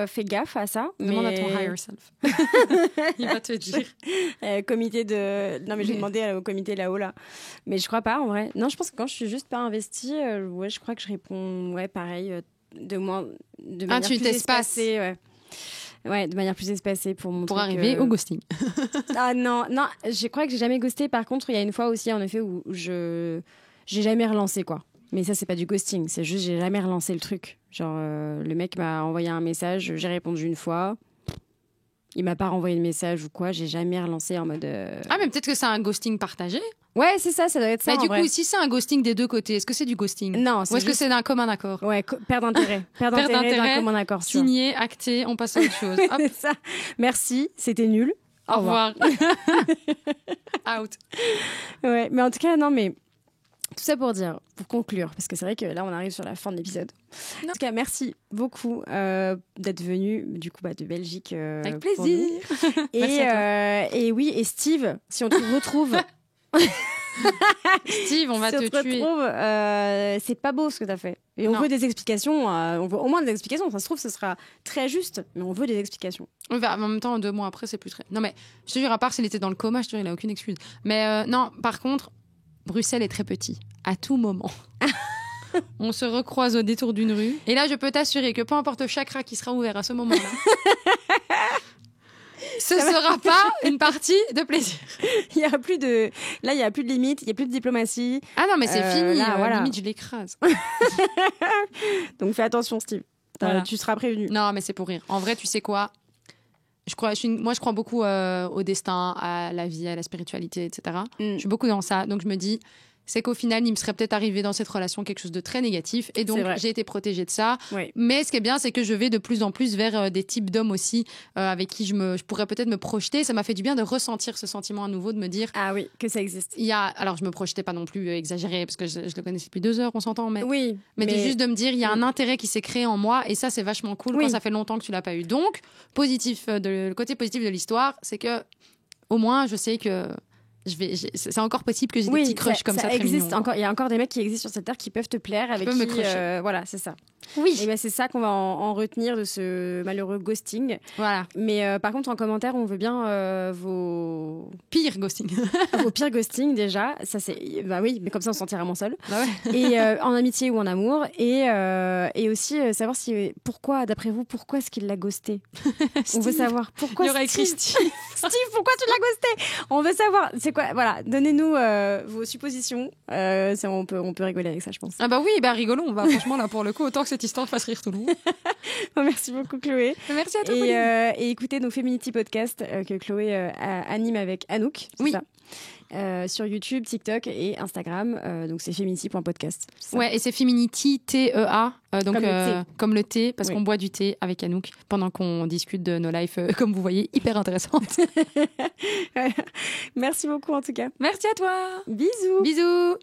fait gaffe à ça. Demande à ton higher self. Il va te dire. Comité de. Non, mais j'ai demandé au comité là-haut là. Mais je crois pas en vrai. Non, je pense que quand je suis juste pas investie, je crois que je réponds pareil de manière plus espacée. Ouais, de manière plus espacée pour montrer. Pour arriver au ghosting. Ah non, je crois que j'ai jamais ghosté. Par contre, il y a une fois aussi en effet où j'ai jamais relancé quoi. Mais ça, c'est pas du ghosting, c'est juste j'ai jamais relancé le truc. Genre, le mec m'a envoyé un message, j'ai répondu une fois, il m'a pas renvoyé de message ou quoi, j'ai jamais relancé en mode... Ah, mais peut-être que c'est un ghosting partagé. Ouais, c'est ça doit être ça. Mais du coup, si c'est un ghosting des deux côtés, est-ce que c'est du ghosting? Non, ou est-ce que c'est d'un commun accord? Ouais, perte d'intérêt. Perte d'intérêt d'un commun accord. Signé, acté, on passe à autre chose. Hop. C'est ça. Merci, c'était nul. Au revoir. Out. Ouais, mais en tout cas, non, mais... Tout ça pour conclure, parce que c'est vrai que là, on arrive sur la fin de l'épisode. En tout cas, merci beaucoup d'être venu, du coup, de Belgique. Avec plaisir. Et oui, et Steve, si on te retrouve... Steve, on va te tuer. C'est pas beau ce que t'as fait. Et on veut des explications, on veut au moins des explications. Ça se trouve, ce sera très juste, mais on veut des explications. En même temps, 2 mois après, c'est plus très... Non, mais je te jure, à part s'il était dans le coma, je te jure, il a aucune excuse. Mais non, par contre... Bruxelles est très petit, à tout moment. On se recroise au détour d'une rue. Et là, je peux t'assurer que peu importe le chakra qui sera ouvert à ce moment-là, ce ne sera pas une partie de plaisir. Il y a plus de limite, il n'y a plus de diplomatie. Ah non, mais c'est fini. Là, voilà. Limite, je l'écrase. Donc fais attention, Steve. Voilà. Tu seras prévenu. Non, mais c'est pour rire. En vrai, tu sais quoi ? Moi, je crois beaucoup au destin, à la vie, à la spiritualité, etc. Je suis beaucoup dans ça. Donc, je me dis, c'est qu'au final, il me serait peut-être arrivé dans cette relation quelque chose de très négatif. Et donc, C'est vrai. j'ai été protégée de ça. Oui. Mais ce qui est bien, c'est que je vais de plus en plus vers des types d'hommes aussi avec qui je pourrais peut-être me projeter. Ça m'a fait du bien de ressentir ce sentiment à nouveau, de me dire... Ah oui, que ça existe. Alors, je me projetais pas non plus exagéré, parce que je le connaissais depuis 2 heures, on s'entend, mais... Oui, Mais juste de me dire, il y a un intérêt qui s'est créé en moi, et ça, c'est vachement cool Oui. quand ça fait longtemps que tu l'as pas eu. Donc, le côté positif de l'histoire, c'est que, au moins, je sais que c'est encore possible que j'ai des petits crushs comme ça très existe mignons. encore. Il y a encore des mecs qui existent sur cette terre qui peuvent te plaire, avec peuvent me qui, crusher. voilà, c'est ça. Oui. Et ben c'est ça qu'on va en retenir de ce malheureux ghosting. Voilà. Mais par contre, en commentaire, on veut bien vos Pire ghosting. vos pires ghostings déjà. Ça c'est, bah oui, mais comme ça on se sentira moins seul. Bah ouais. Et en amitié ou en amour. Et aussi savoir pourquoi, d'après vous, pourquoi est-ce qu'il l'a ghosté. On veut savoir pourquoi. Il y aurait écrit Steve. Steve, pourquoi tu l'as ghosté? On veut savoir. C'est quoi? Voilà, donnez-nous vos suppositions. On peut rigoler avec ça, je pense. Ah bah oui, bah rigolons. Bah franchement, là, pour le coup, autant que cette histoire fasse rire tout le monde. Merci beaucoup, Chloé. Merci à toi, Pauline. Et écoutez nos Feminity Podcast que Chloé anime avec Anouk. C'est Oui. ça. Sur YouTube, TikTok et Instagram. Donc c'est feminity.podcast. c'est ça. Ouais, et c'est Feminity, TEA, donc Comme le thé. comme le thé, parce Oui. qu'on boit du thé avec Anouk pendant qu'on discute de nos lives, comme vous voyez, hyper intéressantes. Merci beaucoup en tout cas. Merci à toi. Bisous. Bisous.